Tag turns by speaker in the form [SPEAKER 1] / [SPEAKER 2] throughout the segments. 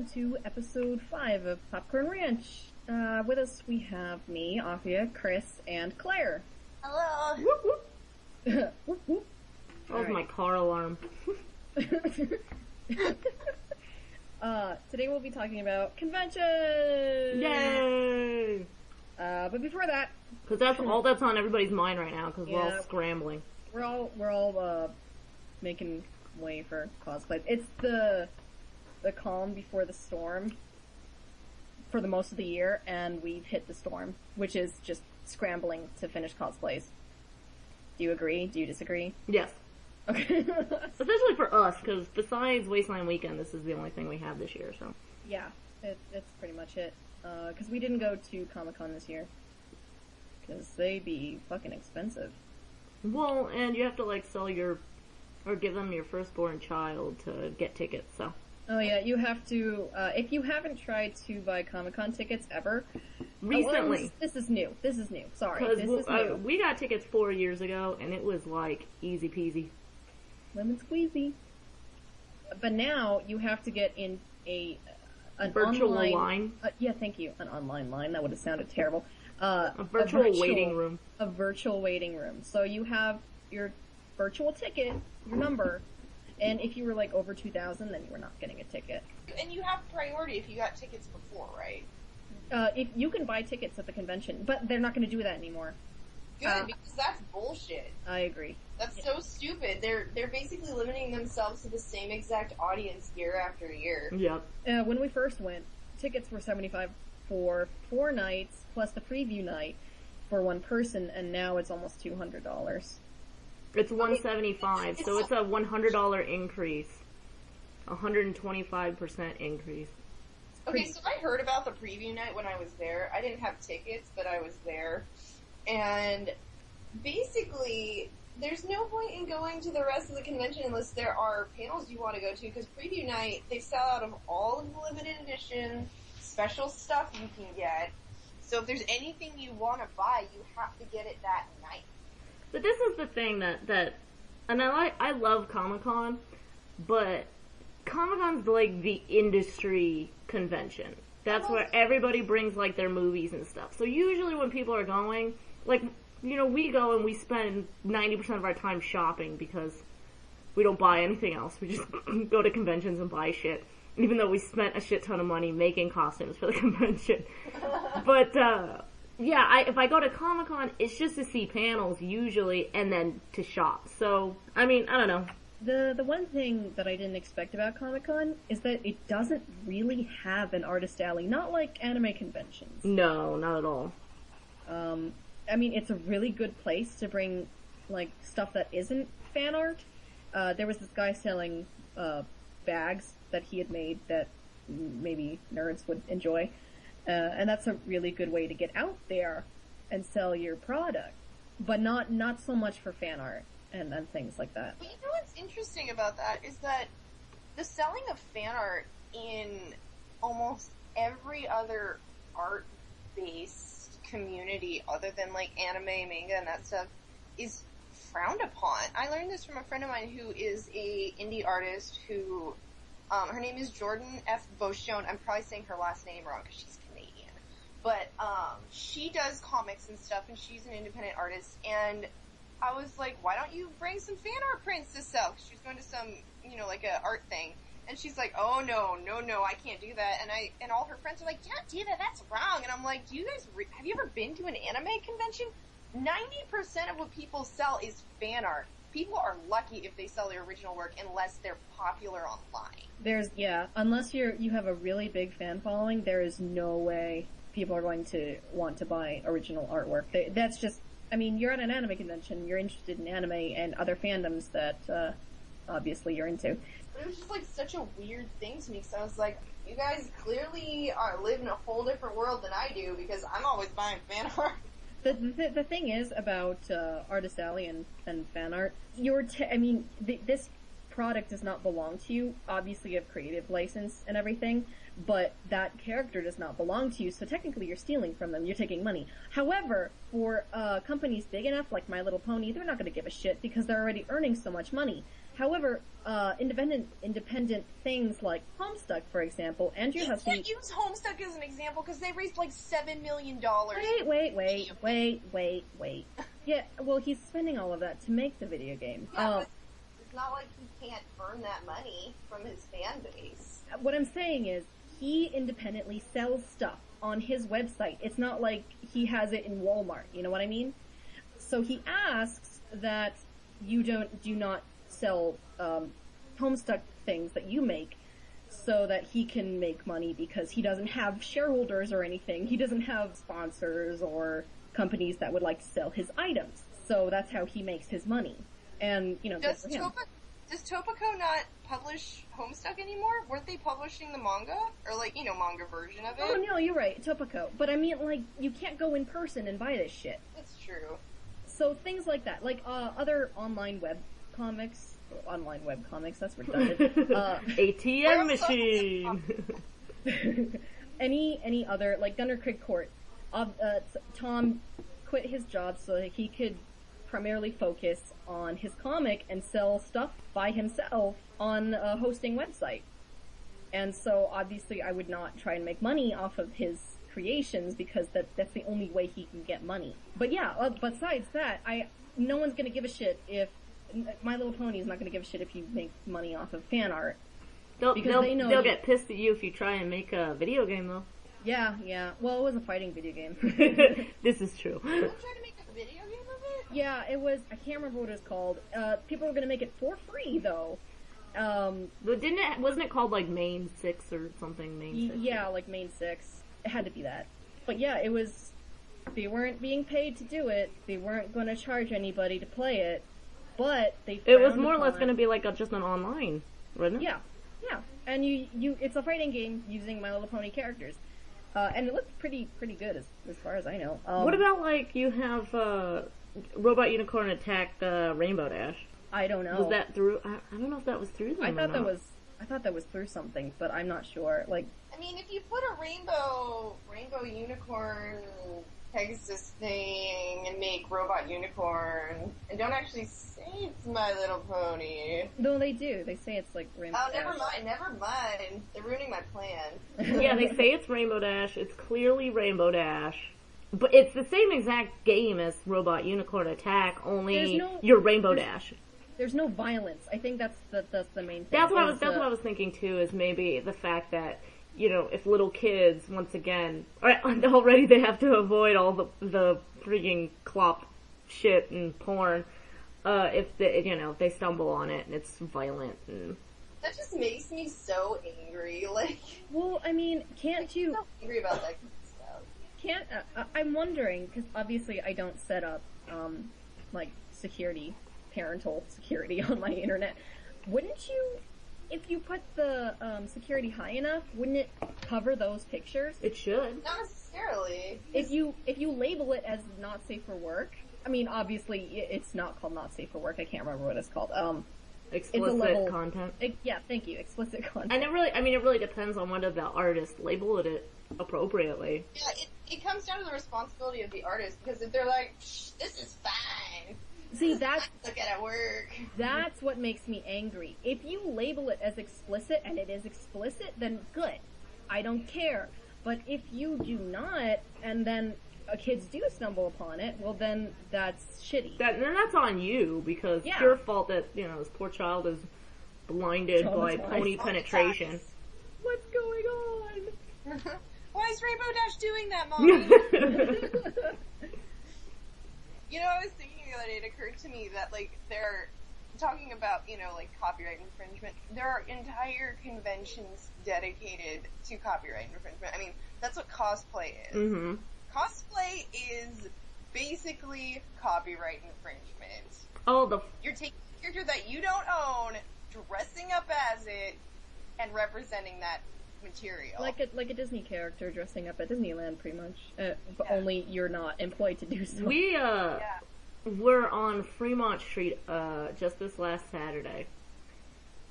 [SPEAKER 1] welcome to episode 5 of Popcorn Ranch. With us we have me, Afiyah, Chris, and Claire.
[SPEAKER 2] Hello!
[SPEAKER 1] Whoop whoop! Whoop whoop.
[SPEAKER 3] That was my car alarm.
[SPEAKER 1] Today we'll be talking about conventions!
[SPEAKER 3] Yay!
[SPEAKER 1] But before that...
[SPEAKER 3] Cause that's all that's on everybody's mind right now, cause we're all scrambling.
[SPEAKER 1] We're all making way for cosplay. It's the calm before the storm for the most of the year, and we've hit the storm, which is just scrambling to finish cosplays. Do you agree? Do you disagree?
[SPEAKER 3] Yes.
[SPEAKER 1] Okay.
[SPEAKER 3] Especially for us, cause besides Wasteland Weekend, this is the only thing we have this year, so.
[SPEAKER 1] Yeah, it's pretty much it. Cause we didn't go to Comic-Con this year. Cause they be fucking expensive.
[SPEAKER 3] Well, and you have to sell or give them your firstborn child to get tickets, so.
[SPEAKER 1] Oh yeah, you have to, if you haven't tried to buy Comic-Con tickets ever.
[SPEAKER 3] Recently.
[SPEAKER 1] This is new. Sorry.
[SPEAKER 3] Cause
[SPEAKER 1] this is new.
[SPEAKER 3] we got tickets 4 years ago, and it was easy peasy.
[SPEAKER 1] Lemon squeezy. But now, you have to get in an
[SPEAKER 3] virtual
[SPEAKER 1] online
[SPEAKER 3] line.
[SPEAKER 1] Yeah, thank you. An online line. That would have sounded terrible.
[SPEAKER 3] A virtual waiting room.
[SPEAKER 1] A virtual waiting room. So you have your virtual ticket, your number, and if you were over 2,000, then you were not getting a ticket.
[SPEAKER 2] And you have priority if you got tickets before, right?
[SPEAKER 1] If you can buy tickets at the convention, but they're not going to do that anymore.
[SPEAKER 2] Good, because that's bullshit.
[SPEAKER 1] I agree.
[SPEAKER 2] That's so stupid. They're basically limiting themselves to the same exact audience year after year.
[SPEAKER 3] Yep.
[SPEAKER 1] When we first went, tickets were $75 for 4 nights, plus the preview night for one person, and now it's almost $200.
[SPEAKER 3] It's $175, so it's a $100 increase. 125% increase.
[SPEAKER 2] Okay, so I heard about the preview night when I was there. I didn't have tickets, but I was there. And basically, there's no point in going to the rest of the convention unless there are panels you want to go to, because preview night, they sell out of all of the limited edition special stuff you can get. So if there's anything you want to buy, you have to get it that night.
[SPEAKER 3] But this is the thing that and I love Comic-Con, but Comic-Con's the industry convention. That's where everybody brings their movies and stuff. So usually when people are going, we go and we spend 90% of our time shopping because we don't buy anything else. We just go to conventions and buy shit. Even though we spent a shit ton of money making costumes for the convention. But, if I go to Comic-Con, it's just to see panels usually and then to shop. So, I don't know.
[SPEAKER 1] The one thing that I didn't expect about Comic-Con is that it doesn't really have an artist alley, not like anime conventions.
[SPEAKER 3] No, not at all.
[SPEAKER 1] It's a really good place to bring, stuff that isn't fan art. There was this guy selling, bags that he had made that maybe nerds would enjoy. And that's a really good way to get out there and sell your product. But not so much for fan art and things like that.
[SPEAKER 2] But you know what's interesting about that is that the selling of fan art in almost every other art-based community other than anime, manga, and that stuff is frowned upon. I learned this from a friend of mine who is a indie artist who, her name is Jordan F. Beauchon. I'm probably saying her last name wrong because she's Canadian. But, she does comics and stuff, and she's an independent artist, and I was like, why don't you bring some fan art prints to sell? Because she was going to some, a art thing. And she's like, oh no, I can't do that. And all her friends are like, don't do that, that's wrong. And I'm like, do you guys, have you ever been to an anime convention? 90% of what people sell is fan art. People are lucky if they sell their original work unless they're popular online.
[SPEAKER 1] Unless you have a really big fan following, there is no way people are going to want to buy original artwork. That's just, you're at an anime convention, you're interested in anime and other fandoms that, obviously you're into.
[SPEAKER 2] But it was just such a weird thing to me, because I was like, you guys clearly live in a whole different world than I do, because I'm always buying fan art.
[SPEAKER 1] The thing is about Artist Alley and fan art, this product does not belong to you. Obviously you have creative license and everything, but that character does not belong to you, so technically you're stealing from them, you're taking money. However, for companies big enough like My Little Pony, they're not going to give a shit because they're already earning so much money. However, independent things like Homestuck, for example, Andrew
[SPEAKER 2] You
[SPEAKER 1] has
[SPEAKER 2] can't use Homestuck as an example because they raised like $7 million.
[SPEAKER 1] Wait. Yeah, well, he's spending all of that to make the video game.
[SPEAKER 2] Yeah, but it's not like he can't earn that money from his fan base.
[SPEAKER 1] What I'm saying is, he independently sells stuff on his website. It's not like he has it in Walmart, you know what I mean? So he asks that you do not sell Homestuck things that you make so that he can make money because he doesn't have shareholders or anything. He doesn't have sponsors or companies that would like to sell his items. So that's how he makes his money. And, you know, good for him.
[SPEAKER 2] Does Topako not publish Homestuck anymore? Weren't they publishing the manga? Or like, you know, manga version of it?
[SPEAKER 1] Oh no, you're right, Topako. But I mean, like, you can't go in person and buy this shit.
[SPEAKER 2] It's true.
[SPEAKER 1] So things like that, like other online web comics, that's redundant.
[SPEAKER 3] ATM machine.
[SPEAKER 1] any other, like Gunner Craig Court. Tom quit his job so that he could primarily focus on his comic and sell stuff by himself on a hosting website. And so obviously I would not try and make money off of his creations because that's the only way he can get money. But yeah, besides that, no one's gonna give a shit if My Little Pony is not gonna give a shit if you make money off of fan art.
[SPEAKER 3] They'll get pissed at you if you try and make a video game though.
[SPEAKER 1] Yeah. Well, it was a fighting video game.
[SPEAKER 3] This is true.
[SPEAKER 2] They tried to make a video game of it?
[SPEAKER 1] Yeah, it was. I can't remember what it was called. People were gonna make it for free though.
[SPEAKER 3] But wasn't it called like Main 6 or something? Main 6?
[SPEAKER 1] Yeah, like Main 6. It had to be that. But yeah, it was. They weren't being paid to do it. They weren't going to charge anybody to play it. But they.
[SPEAKER 3] It was more or less going to be like just an online, wasn't it?
[SPEAKER 1] Yeah. And it's a fighting game using My Little Pony characters. And it looked pretty good as far as I know.
[SPEAKER 3] What about like you have Robot Unicorn Attack Rainbow Dash?
[SPEAKER 1] I don't know.
[SPEAKER 3] Was that through? I don't know if that was through them.
[SPEAKER 1] I thought that was through something, but I'm not sure. Like,
[SPEAKER 2] I mean, if you put a rainbow unicorn Pegasus thing and make Robot Unicorn and don't actually say it's My Little Pony.
[SPEAKER 1] No, they do. They say it's like Rainbow Dash.
[SPEAKER 2] Never mind. They're ruining my plan.
[SPEAKER 3] Yeah, they say it's Rainbow Dash. It's clearly Rainbow Dash. But it's the same exact game as Robot Unicorn Attack, only you're Rainbow Dash.
[SPEAKER 1] There's no violence. I think that's the main thing.
[SPEAKER 3] That's what I was thinking too, is maybe the fact that, you know, if little kids, once again, already they have to avoid all the freaking clop shit and porn, if they stumble on it and it's violent and...
[SPEAKER 2] That just makes me so angry, like...
[SPEAKER 1] Well, I mean, can't you...
[SPEAKER 2] I'm so angry about that kind of stuff.
[SPEAKER 1] I'm wondering, because obviously I don't set up, like, parental security on my internet. Wouldn't you, if you put the security high enough, wouldn't it cover those pictures?
[SPEAKER 3] It should.
[SPEAKER 2] Not necessarily.
[SPEAKER 1] If you label it as not safe for work, I mean, obviously it's not called not safe for work. I can't remember what it's called.
[SPEAKER 3] Explicit content.
[SPEAKER 1] Yeah, thank you. Explicit content.
[SPEAKER 3] And it really depends on whether the artist labeled it appropriately.
[SPEAKER 2] Yeah, it comes down to the responsibility of the artist, because if they're like, this is fine.
[SPEAKER 1] See, that's...
[SPEAKER 2] Look at it work.
[SPEAKER 1] That's what makes me angry. If you label it as explicit, and it is explicit, then good. I don't care. But if you do not, and then kids do stumble upon it, well then, that's shitty.
[SPEAKER 3] Then that's on you, because it's your fault that, you know, this poor child is blinded by pony penetration.
[SPEAKER 1] What's going on?
[SPEAKER 2] Why is Rainbow Dash doing that, Mommy? You know, I was thinking the other day, it occurred to me that, like, they're talking about, you know, like, copyright infringement. There are entire conventions dedicated to copyright infringement. I mean, that's what cosplay is.
[SPEAKER 3] Mm-hmm.
[SPEAKER 2] Cosplay is basically copyright infringement.
[SPEAKER 3] Oh,
[SPEAKER 2] You're taking a character that you don't own, dressing up as it, and representing that material.
[SPEAKER 1] Like a Disney character dressing up at Disneyland, pretty much. But only you're not employed to do so.
[SPEAKER 3] We, were on Fremont Street, just this last Saturday.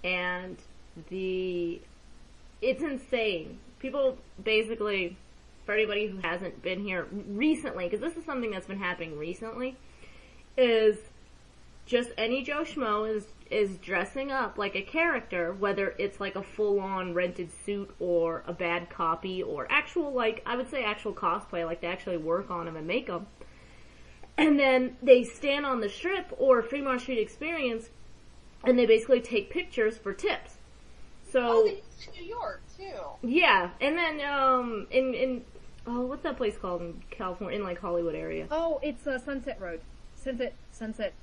[SPEAKER 3] And it's insane. People basically, for anybody who hasn't been here recently, because this is something that's been happening recently, is just any Joe Schmo is dressing up like a character, whether it's like a full-on rented suit or a bad copy or actual, like, I would say actual cosplay, like they actually work on them and make them. And then they stand on the strip or Fremont Street Experience and they basically take pictures for tips. So,
[SPEAKER 2] they used it in New York, too.
[SPEAKER 3] Yeah, and then, what's that place called in California, in like Hollywood area?
[SPEAKER 1] Oh, it's Sunset Road. Sunset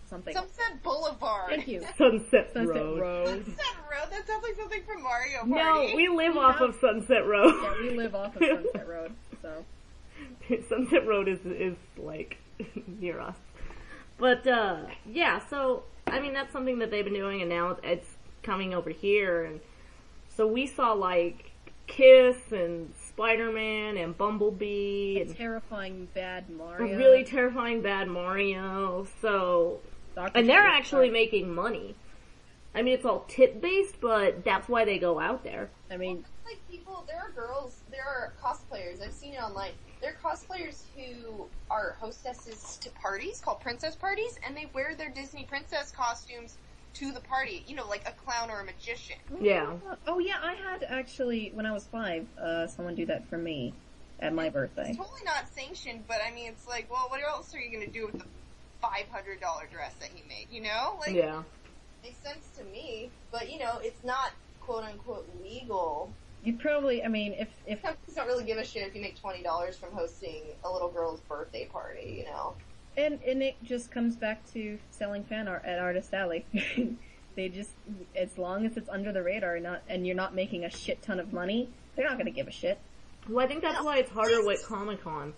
[SPEAKER 1] something.
[SPEAKER 2] Sunset Boulevard.
[SPEAKER 1] Thank you.
[SPEAKER 3] Sunset
[SPEAKER 1] Sunset
[SPEAKER 3] Road.
[SPEAKER 2] Sunset Road? That sounds like something from Mario Party.
[SPEAKER 3] No, we live off of Sunset Road.
[SPEAKER 1] Yeah, we live off of Sunset Road, so.
[SPEAKER 3] Sunset Road is like, near us. But, yeah, so, I mean, that's something that they've been doing, and now it's coming over here, and so we saw, like, Kiss and Spider-Man and Bumblebee. And
[SPEAKER 1] terrifying bad Mario.
[SPEAKER 3] A really terrifying bad Mario. So, and they're actually making money. I mean, it's all tip-based, but that's why they go out there.
[SPEAKER 1] I mean,
[SPEAKER 2] well, like people, there are cosplayers, I've seen it online. There are cosplayers who are hostesses to parties called princess parties, and they wear their Disney princess costumes to the party, you know, like a clown or a magician.
[SPEAKER 3] Yeah.
[SPEAKER 1] Oh yeah, I had actually, when I was 5, someone do that for me at my birthday.
[SPEAKER 2] It's totally not sanctioned, but I mean, it's like, well, what else are you gonna do with the $500 dress that he made, you know? Like,
[SPEAKER 3] yeah.
[SPEAKER 2] Makes sense to me, but you know, it's not quote unquote legal.
[SPEAKER 1] You probably, I mean, if
[SPEAKER 2] companies don't really give a shit if you make $20 from hosting a little girl's birthday party, you know?
[SPEAKER 1] And it just comes back to selling fan art at Artist Alley. They just, as long as it's under the radar and you're not making a shit ton of money, they're not gonna give a shit.
[SPEAKER 3] Well, I think that's why it's harder with Comic-Con.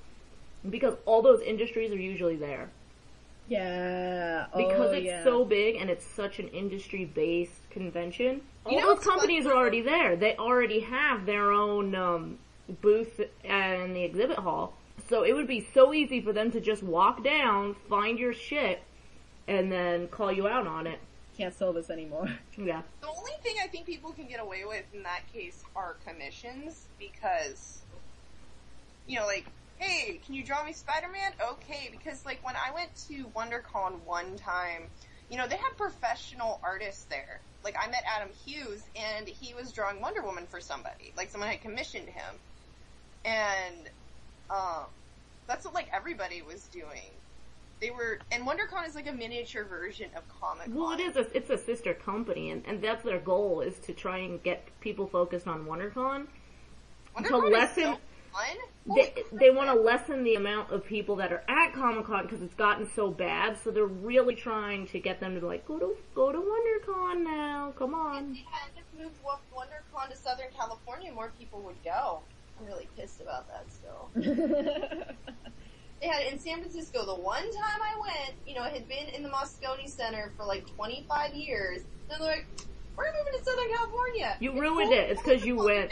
[SPEAKER 3] Because all those industries are usually there.
[SPEAKER 1] Yeah.
[SPEAKER 3] Because it's so big and it's such an industry-based convention. All those companies are already there. They already have their own booth in the exhibit hall. So it would be so easy for them to just walk down, find your shit, and then call you out on it.
[SPEAKER 1] Can't sell this anymore.
[SPEAKER 3] Yeah.
[SPEAKER 2] The only thing I think people can get away with in that case are commissions, because, you know, like, hey, can you draw me Spider-Man? Okay, because, like, when I went to WonderCon one time, you know, they had professional artists there. Like, I met Adam Hughes, and he was drawing Wonder Woman for somebody. Like, someone had commissioned him. And, that's what, like, everybody was doing. And WonderCon is like a miniature version of Comic-Con.
[SPEAKER 3] Well, it's a sister company, and that's their goal, is to try and get people focused on WonderCon. To lessen, they want to lessen the amount of people that are at Comic-Con because it's gotten so bad, so they're really trying to get them to be like, go to WonderCon now, come on.
[SPEAKER 2] If they had moved WonderCon to Southern California, more people would go. I'm really pissed about that still. They had it in San Francisco. The one time I went, you know, it had been in the Moscone Center for like 25 years. And they're like, we're moving to Southern California.
[SPEAKER 3] You ruined it. It's because you went.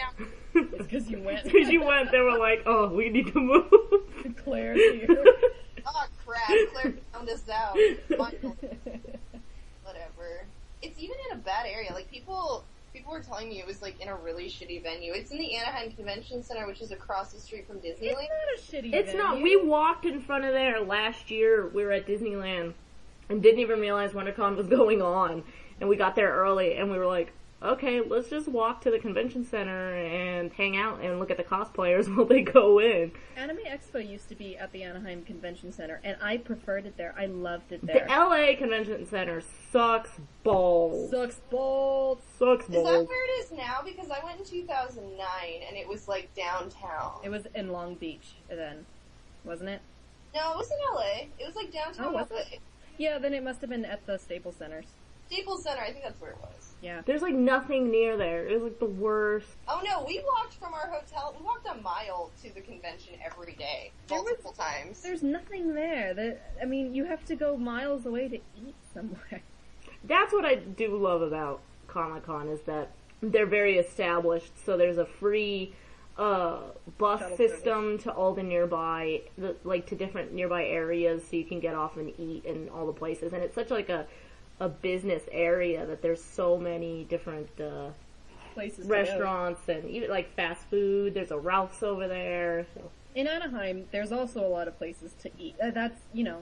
[SPEAKER 1] It's because you went.
[SPEAKER 3] It's because you went. They were like, oh, we need to move.
[SPEAKER 1] Claire's here.
[SPEAKER 2] Oh crap, Claire found us out. Whatever. It's even in a bad area. Like people were telling me it was like in a really shitty venue. It's in the Anaheim Convention Center, which is across the street from Disneyland.
[SPEAKER 1] It's not a shitty
[SPEAKER 3] It's
[SPEAKER 1] venue.
[SPEAKER 3] not. We walked in front of there last year. We were at Disneyland and didn't even realize WonderCon was going on. And we got there early and we were like, okay, let's just walk to the convention center and hang out and look at the cosplayers while they go in.
[SPEAKER 1] Anime Expo used to be at the Anaheim Convention Center, and I preferred it there. I loved it there.
[SPEAKER 3] The LA Convention Center sucks balls.
[SPEAKER 1] Sucks balls.
[SPEAKER 3] Sucks
[SPEAKER 2] Is that
[SPEAKER 3] balls.
[SPEAKER 2] where it is now? Because I went in 2009 and it was like downtown.
[SPEAKER 1] It was in Long Beach then, wasn't it?
[SPEAKER 2] No, it was in LA. It was like downtown
[SPEAKER 1] Oh, was
[SPEAKER 2] LA.
[SPEAKER 1] it? Yeah, then it must have been at the Staples Centers.
[SPEAKER 2] Staples Center, I think that's where it was.
[SPEAKER 1] Yeah.
[SPEAKER 3] There's like nothing near there. It was like the worst.
[SPEAKER 2] Oh no, we walked from our hotel, we walked a mile to the convention every day, multiple times.
[SPEAKER 1] There's nothing there. I mean, you have to go miles away to eat somewhere.
[SPEAKER 3] That's what I do love about Comic-Con, is that they're very established, so there's a free bus
[SPEAKER 1] Shuttle
[SPEAKER 3] system to all the nearby, to different nearby areas, so you can get off and eat in all the places. And it's such like a business area that there's so many different
[SPEAKER 1] Places
[SPEAKER 3] restaurants and even like fast food. There's a Ralph's over there. So.
[SPEAKER 1] In Anaheim, there's also a lot of places to eat. That's, you know,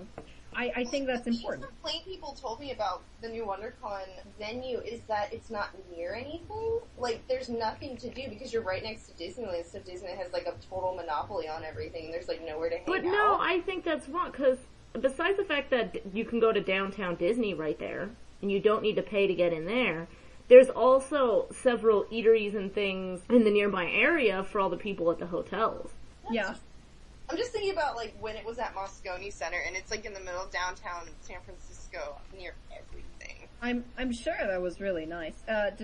[SPEAKER 1] I think that's important.
[SPEAKER 2] The complaint people told me about the new WonderCon venue is that it's not near anything. Like, there's nothing to do because you're right next to Disneyland, so Disney has like a total monopoly on everything, and there's like nowhere to hang out.
[SPEAKER 3] But no, I think that's wrong, because besides the fact that you can go to downtown Disney right there, and you don't need to pay to get in there, there's also several eateries and things in the nearby area for all the people at the hotels.
[SPEAKER 1] Yeah.
[SPEAKER 2] I'm just thinking about, like, when it was at Moscone Center, and it's, like, in the middle of downtown San Francisco, near everything.
[SPEAKER 1] I'm sure that was really nice.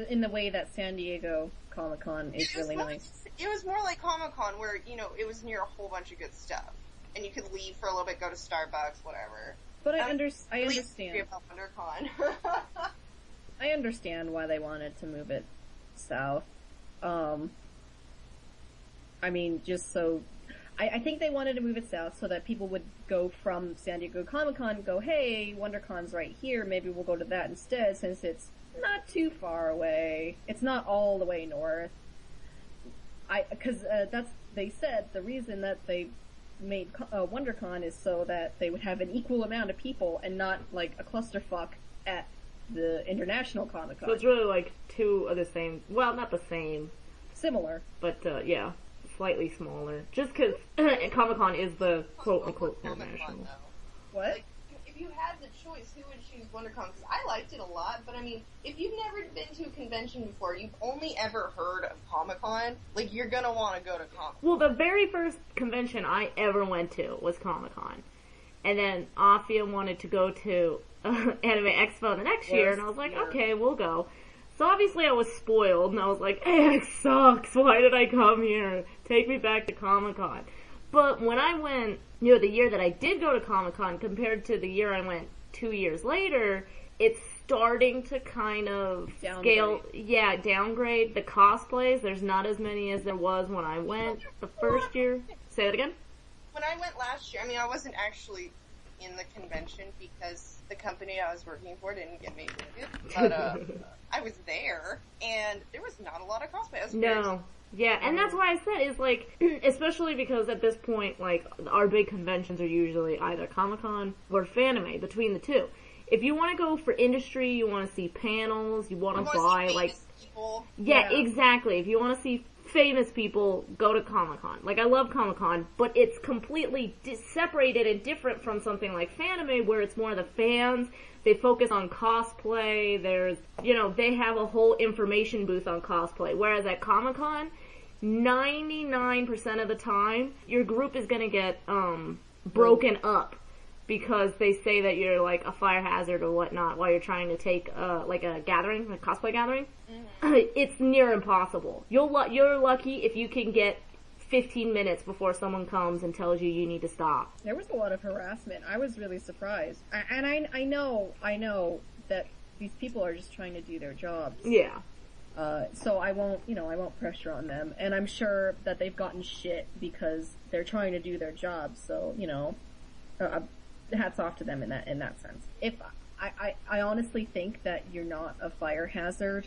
[SPEAKER 1] In the way that San Diego Comic-Con is really nice.
[SPEAKER 2] It was more like Comic-Con, where, you know, it was near a whole bunch of good stuff. And you could leave for a little bit, go to Starbucks, whatever.
[SPEAKER 1] But I understand.
[SPEAKER 2] About WonderCon.
[SPEAKER 1] I understand why they wanted to move it south. I mean, just so... I think they wanted to move it south so that people would go from San Diego Comic-Con and go, hey, WonderCon's right here, maybe we'll go to that instead since it's not too far away. It's not all the way north. They said the reason that they made WonderCon is so that they would have an equal amount of people and not like a clusterfuck at the International Comic-Con.
[SPEAKER 3] So it's really like two of the same, well, not the same.
[SPEAKER 1] Similar.
[SPEAKER 3] But, yeah. Slightly smaller. Just because Comic-Con is the quote-unquote international.
[SPEAKER 1] What?
[SPEAKER 2] Like, if you had the choice, who would choose WonderCon? Because I liked it a lot, but I mean, if you've never been to a convention before, you've only ever heard of Comic-Con, like, you're gonna want to go to Comic-Con.
[SPEAKER 3] Well, the very first convention I ever went to was Comic-Con. And then Afiyah wanted to go to Anime Expo the next year, and I was like, okay, we'll go. So obviously I was spoiled, and I was like, AX sucks, why did I come here? Take me back to Comic-Con. But when I went, you know, the year that I did go to Comic-Con compared to the year I went 2 years later, it's starting to kind of downgrade the cosplays. There's not as many as there was when I went the first year. Say that again?
[SPEAKER 2] When I went last year, I mean, I wasn't actually in the convention because the company I was working for didn't get me tickets, but I was there, and there was not a lot of cosplay.
[SPEAKER 3] No. Yeah, and that's why I said, is like, especially because at this point, like, our big conventions are usually either Comic-Con or Fanime, between the two. If you want to go for industry, you want to see panels, you want to buy, like...
[SPEAKER 2] People.
[SPEAKER 3] Yeah, exactly. If you want to see famous people, go to Comic-Con. Like, I love Comic-Con, but it's completely separated and different from something like Fanime, where it's more the fans. They focus on cosplay. There's, you know, they have a whole information booth on cosplay. Whereas at Comic-Con, 99% of the time, your group is gonna get, broken up. Because they say that you're like a fire hazard or whatnot while you're trying to take, like a gathering, a cosplay gathering. Mm-hmm. It's near impossible. You're lucky if you can get 15 minutes before someone comes and tells you you need to stop.
[SPEAKER 1] There was a lot of harassment. I was really surprised. And I know that these people are just trying to do their jobs.
[SPEAKER 3] Yeah.
[SPEAKER 1] So I won't pressure on them. And I'm sure that they've gotten shit because they're trying to do their jobs. So, hats off to them in that sense. If I honestly think that you're not a fire hazard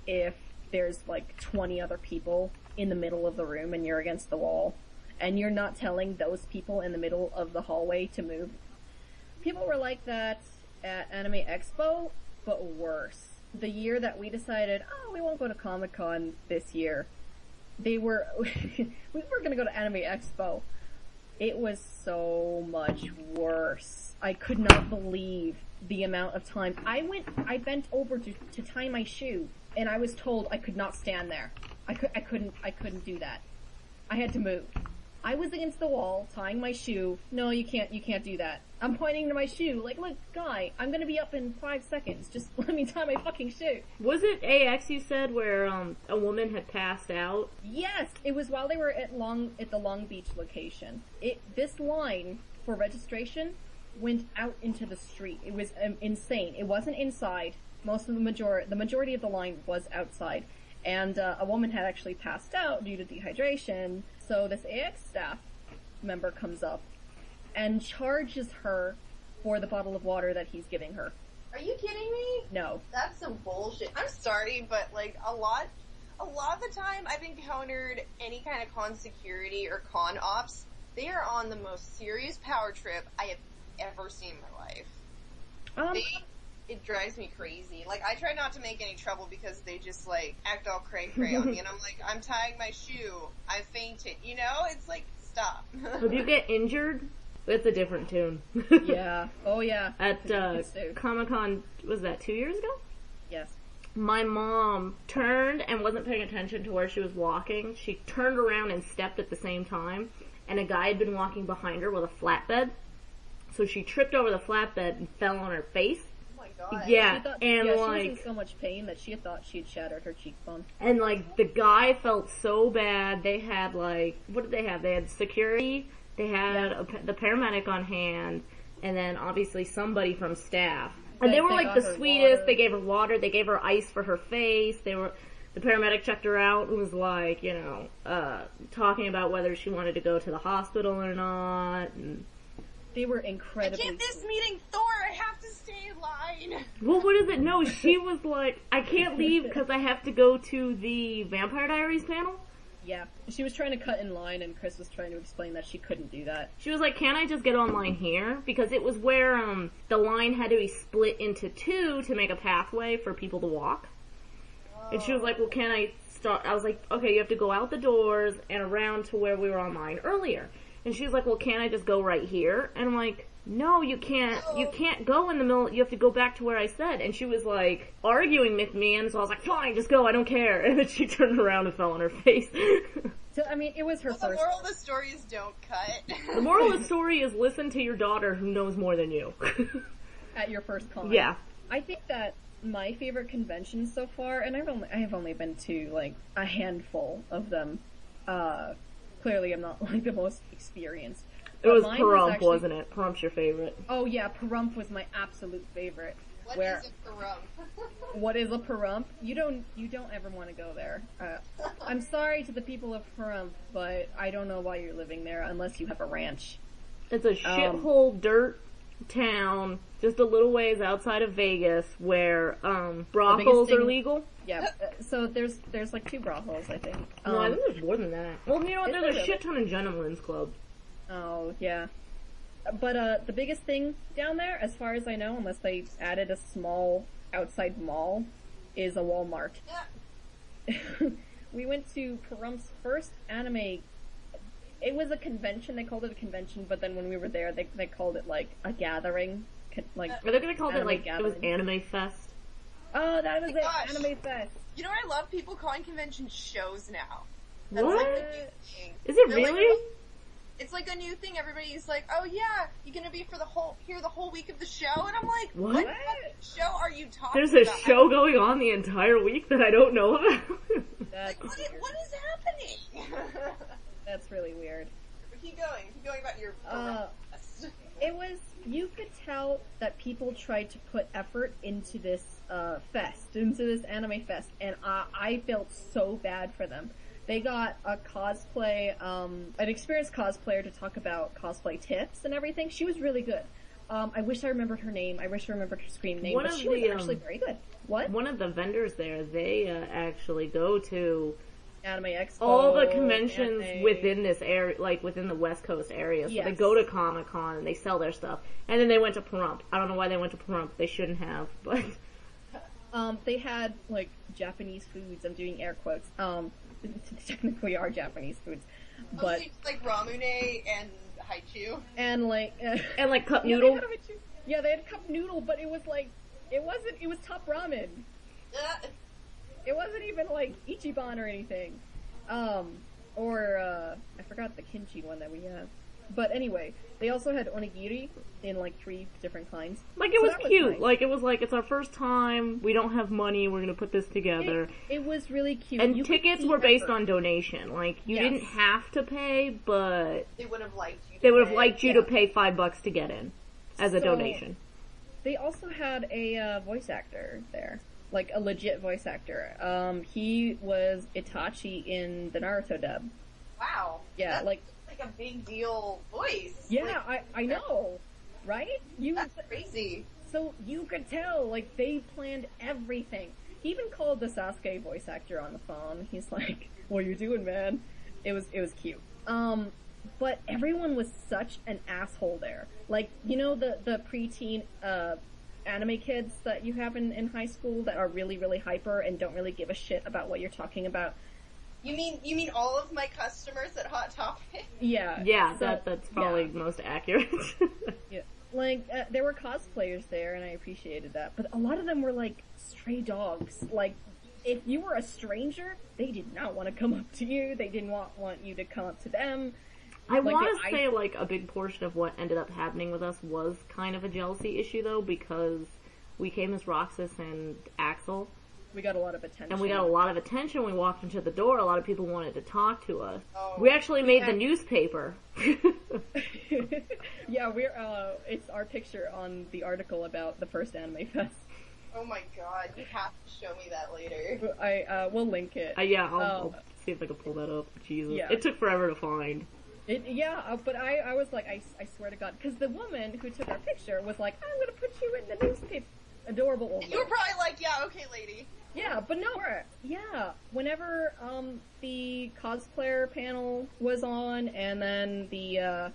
[SPEAKER 1] if there's like 20 other people in the middle of the room and you're against the wall and you're not telling those people in the middle of the hallway to move. People were like that at Anime Expo, but worse. The year that we decided, we won't go to Comic-Con this year, we were gonna go to Anime Expo. It was so much worse. I could not believe the amount of time. I bent over to tie my shoe, and I was told I could not stand there. I couldn't do that. I had to move. I was against the wall, tying my shoe. No, you can't do that. I'm pointing to my shoe, like, look, guy, I'm gonna be up in 5 seconds. Just let me tie my fucking shoe.
[SPEAKER 3] Was it AX you said where, a woman had passed out?
[SPEAKER 1] Yes! It was while they were at the Long Beach location. This line for registration went out into the street. It was insane. It wasn't inside. The majority of the line was outside. And, a woman had actually passed out due to dehydration. So this AX staff member comes up and charges her for the bottle of water that he's giving her.
[SPEAKER 2] Are you kidding me?
[SPEAKER 1] No.
[SPEAKER 2] That's some bullshit. I'm sorry, but like a lot of the time I've encountered any kind of con security or con ops, they are on the most serious power trip I have ever seen in my life.
[SPEAKER 1] Um,
[SPEAKER 2] It drives me crazy. Like, I try not to make any trouble because they just, like, act all cray-cray on me, and I'm like, I'm tying my shoe, I fainted, you know? It's like, stop.
[SPEAKER 3] If you get injured, it's a different tune.
[SPEAKER 1] yeah. Oh, yeah.
[SPEAKER 3] At Comic-Con, was that 2 years ago?
[SPEAKER 1] Yes.
[SPEAKER 3] My mom turned and wasn't paying attention to where she was walking. She turned around and stepped at the same time, and a guy had been walking behind her with a flatbed. So she tripped over the flatbed and fell on her face.
[SPEAKER 2] Oh my god.
[SPEAKER 3] Yeah,
[SPEAKER 1] She was
[SPEAKER 3] like,
[SPEAKER 1] in so much pain that she thought she had shattered her cheekbone.
[SPEAKER 3] and like, the guy felt so bad. They had like, what did they have? They had security, they had the paramedic on hand, and then obviously somebody from staff. And they were like the sweetest.
[SPEAKER 1] Water.
[SPEAKER 3] They gave her water. They gave her ice for her face. The paramedic checked her out and was like, you know, talking about whether she wanted to go to the hospital or not. And
[SPEAKER 1] They were incredibly
[SPEAKER 2] I can't this
[SPEAKER 1] sweet.
[SPEAKER 2] meeting Thor, I have to stay in line.
[SPEAKER 3] well, what is it? No, she was like, I can't leave because I have to go to the Vampire Diaries panel.
[SPEAKER 1] Yeah. She was trying to cut in line, and Chris was trying to explain that she couldn't do that.
[SPEAKER 3] She was like, can't I just get online here? Because it was where the line had to be split into two to make a pathway for people to walk. And she was like, well, can I start? I was like, okay, you have to go out the doors and around to where we were online earlier. And she was like, well, can't I just go right here? And I'm like, no, you can't. You can't go in the middle. You have to go back to where I said. And she was like arguing with me, and so I was like, fine, just go. I don't care. And then she turned around and fell on her face.
[SPEAKER 1] So, I mean, it was her
[SPEAKER 2] Well,
[SPEAKER 1] first.
[SPEAKER 2] the moral of the story is don't cut.
[SPEAKER 3] The moral of the story is listen to your daughter who knows more than you.
[SPEAKER 1] At your first con.
[SPEAKER 3] Yeah.
[SPEAKER 1] I think that my favorite conventions so far, and I have only been to like a handful of them. Clearly, I'm not like the most experienced.
[SPEAKER 3] It was
[SPEAKER 1] Mine
[SPEAKER 3] pahrump,
[SPEAKER 1] actually-
[SPEAKER 3] wasn't it? Pahrum's your favorite.
[SPEAKER 1] Oh yeah, pahrump was my absolute favorite.
[SPEAKER 2] What
[SPEAKER 1] Where
[SPEAKER 2] is a pahrump?
[SPEAKER 1] what is a pahrump? You don't ever want to go there. I'm sorry to the people of pahrump, but I don't know why you're living there unless you have a ranch.
[SPEAKER 3] It's a shithole dirt town just a little ways outside of Vegas where brothels
[SPEAKER 1] thing-
[SPEAKER 3] are legal.
[SPEAKER 1] Yeah. So there's like 2 brothels, I think.
[SPEAKER 3] No, I think there's more than that. Well, you know what?
[SPEAKER 1] Is
[SPEAKER 3] There's
[SPEAKER 1] there
[SPEAKER 3] a shit ton of gentlemen's clubs.
[SPEAKER 1] Oh, yeah. But, the biggest thing down there, as far as I know, unless they added a small outside mall, is a Walmart.
[SPEAKER 2] Yeah.
[SPEAKER 1] We went to Parump's first anime. It was a convention, they called it a convention, but then when we were there, they called it, like, a gathering. Like,
[SPEAKER 3] Are they gonna call it
[SPEAKER 1] Anime
[SPEAKER 3] like, it was
[SPEAKER 1] gathering.
[SPEAKER 3] Anime Fest?
[SPEAKER 1] oh, that was
[SPEAKER 2] Oh my
[SPEAKER 1] it!
[SPEAKER 2] gosh.
[SPEAKER 1] Anime Fest!
[SPEAKER 2] You know what I love? People calling conventions shows now. That's
[SPEAKER 3] What?
[SPEAKER 2] like the new thing.
[SPEAKER 3] Is it
[SPEAKER 2] They're like,
[SPEAKER 3] really?
[SPEAKER 2] it's like a new thing. Everybody's like, oh yeah, you're gonna be the whole week of the show? And I'm like,
[SPEAKER 3] What?
[SPEAKER 2] what show are you talking
[SPEAKER 3] There's a
[SPEAKER 2] about?
[SPEAKER 3] show going on the entire week that I don't know about.
[SPEAKER 1] That's
[SPEAKER 2] What
[SPEAKER 1] weird.
[SPEAKER 2] is happening?
[SPEAKER 1] That's really weird.
[SPEAKER 2] Keep going about your
[SPEAKER 1] It was, you could tell that people tried to put effort into this into this anime fest, and I felt so bad for them. They got a cosplay, an experienced cosplayer to talk about cosplay tips and everything. She was really good. I wish I remembered her name. I wish I remembered her scream name,
[SPEAKER 3] One
[SPEAKER 1] but
[SPEAKER 3] of
[SPEAKER 1] she was
[SPEAKER 3] the,
[SPEAKER 1] actually very good. What?
[SPEAKER 3] One of the vendors there, they actually go to
[SPEAKER 1] Anime Expo.
[SPEAKER 3] all the conventions
[SPEAKER 1] anime.
[SPEAKER 3] within this area, like within the West Coast area. So they
[SPEAKER 1] Yes.
[SPEAKER 3] go to Comic-Con and they sell their stuff. And then they went to Pahrump. I don't know why they went to Pahrump. They shouldn't have, but
[SPEAKER 1] They had, like, Japanese foods. I'm doing air quotes. Technically are Japanese foods. But,
[SPEAKER 2] like Ramune and Haichu.
[SPEAKER 1] and like,
[SPEAKER 3] and like cup
[SPEAKER 1] yeah,
[SPEAKER 3] noodle.
[SPEAKER 1] they had cup noodle, but it was like, it was top ramen. It wasn't even like Ichiban or anything. I forgot the kimchi one that we had. But anyway, they also had onigiri in like 3 different kinds.
[SPEAKER 3] Like it
[SPEAKER 1] So
[SPEAKER 3] was
[SPEAKER 1] that was
[SPEAKER 3] cute.
[SPEAKER 1] nice.
[SPEAKER 3] Like it was like it's our first time. We don't have money. We're gonna put this together.
[SPEAKER 1] It was really cute.
[SPEAKER 3] And
[SPEAKER 1] You could
[SPEAKER 3] tickets
[SPEAKER 1] see
[SPEAKER 3] were based
[SPEAKER 1] effort.
[SPEAKER 3] on donation. Like you
[SPEAKER 1] Yes.
[SPEAKER 3] didn't have to pay, but
[SPEAKER 2] They would have liked you.
[SPEAKER 3] they would have
[SPEAKER 2] pay.
[SPEAKER 3] liked you to pay $5 to get in as a
[SPEAKER 1] So-
[SPEAKER 3] donation.
[SPEAKER 1] They also had a voice actor there. Like a legit voice actor. He was Itachi in the Naruto dub.
[SPEAKER 2] Wow.
[SPEAKER 1] Yeah,
[SPEAKER 2] That's
[SPEAKER 1] like,
[SPEAKER 2] a big deal voice.
[SPEAKER 1] yeah,
[SPEAKER 2] Like,
[SPEAKER 1] I know. Right?
[SPEAKER 2] that's crazy.
[SPEAKER 1] So you could tell, like, they planned everything. He even called the Sasuke voice actor on the phone. He's like, what are you doing, man? It was cute. but everyone was such an asshole there. Like, you know the preteen, anime kids that you have in high school that are really, really hyper and don't really give a shit about what you're talking about?
[SPEAKER 2] You mean all of my customers at Hot Topic?
[SPEAKER 1] Yeah.
[SPEAKER 3] Yeah, so, that's probably most accurate.
[SPEAKER 1] Yeah. Like, there were cosplayers there, and I appreciated that. But a lot of them were, like, stray dogs. Like, if you were a stranger, they did not want to come up to you. They didn't want you to come up to them.
[SPEAKER 3] I want to say, like, a big portion of what ended up happening with us was kind of a jealousy issue, though, because we came as Roxas and Axel.
[SPEAKER 1] We got a lot of attention.
[SPEAKER 3] And we got a lot of attention. We walked into the door. A lot of people wanted to talk to us.
[SPEAKER 2] Oh,
[SPEAKER 3] we actually made the newspaper.
[SPEAKER 1] Yeah, it's our picture on the article about the first Anime Fest.
[SPEAKER 2] Oh my god, you have to show me that later.
[SPEAKER 1] We'll link it.
[SPEAKER 3] Yeah, I'll see if I can pull that up. Jesus.
[SPEAKER 1] Yeah.
[SPEAKER 3] It took forever to find.
[SPEAKER 1] But I was like, I swear to God, because the woman who took our picture was like, I'm gonna put you in the newspaper. Adorable old
[SPEAKER 2] You were probably like, yeah, okay, lady.
[SPEAKER 1] Yeah, but no, whenever, the cosplayer panel was on, and then the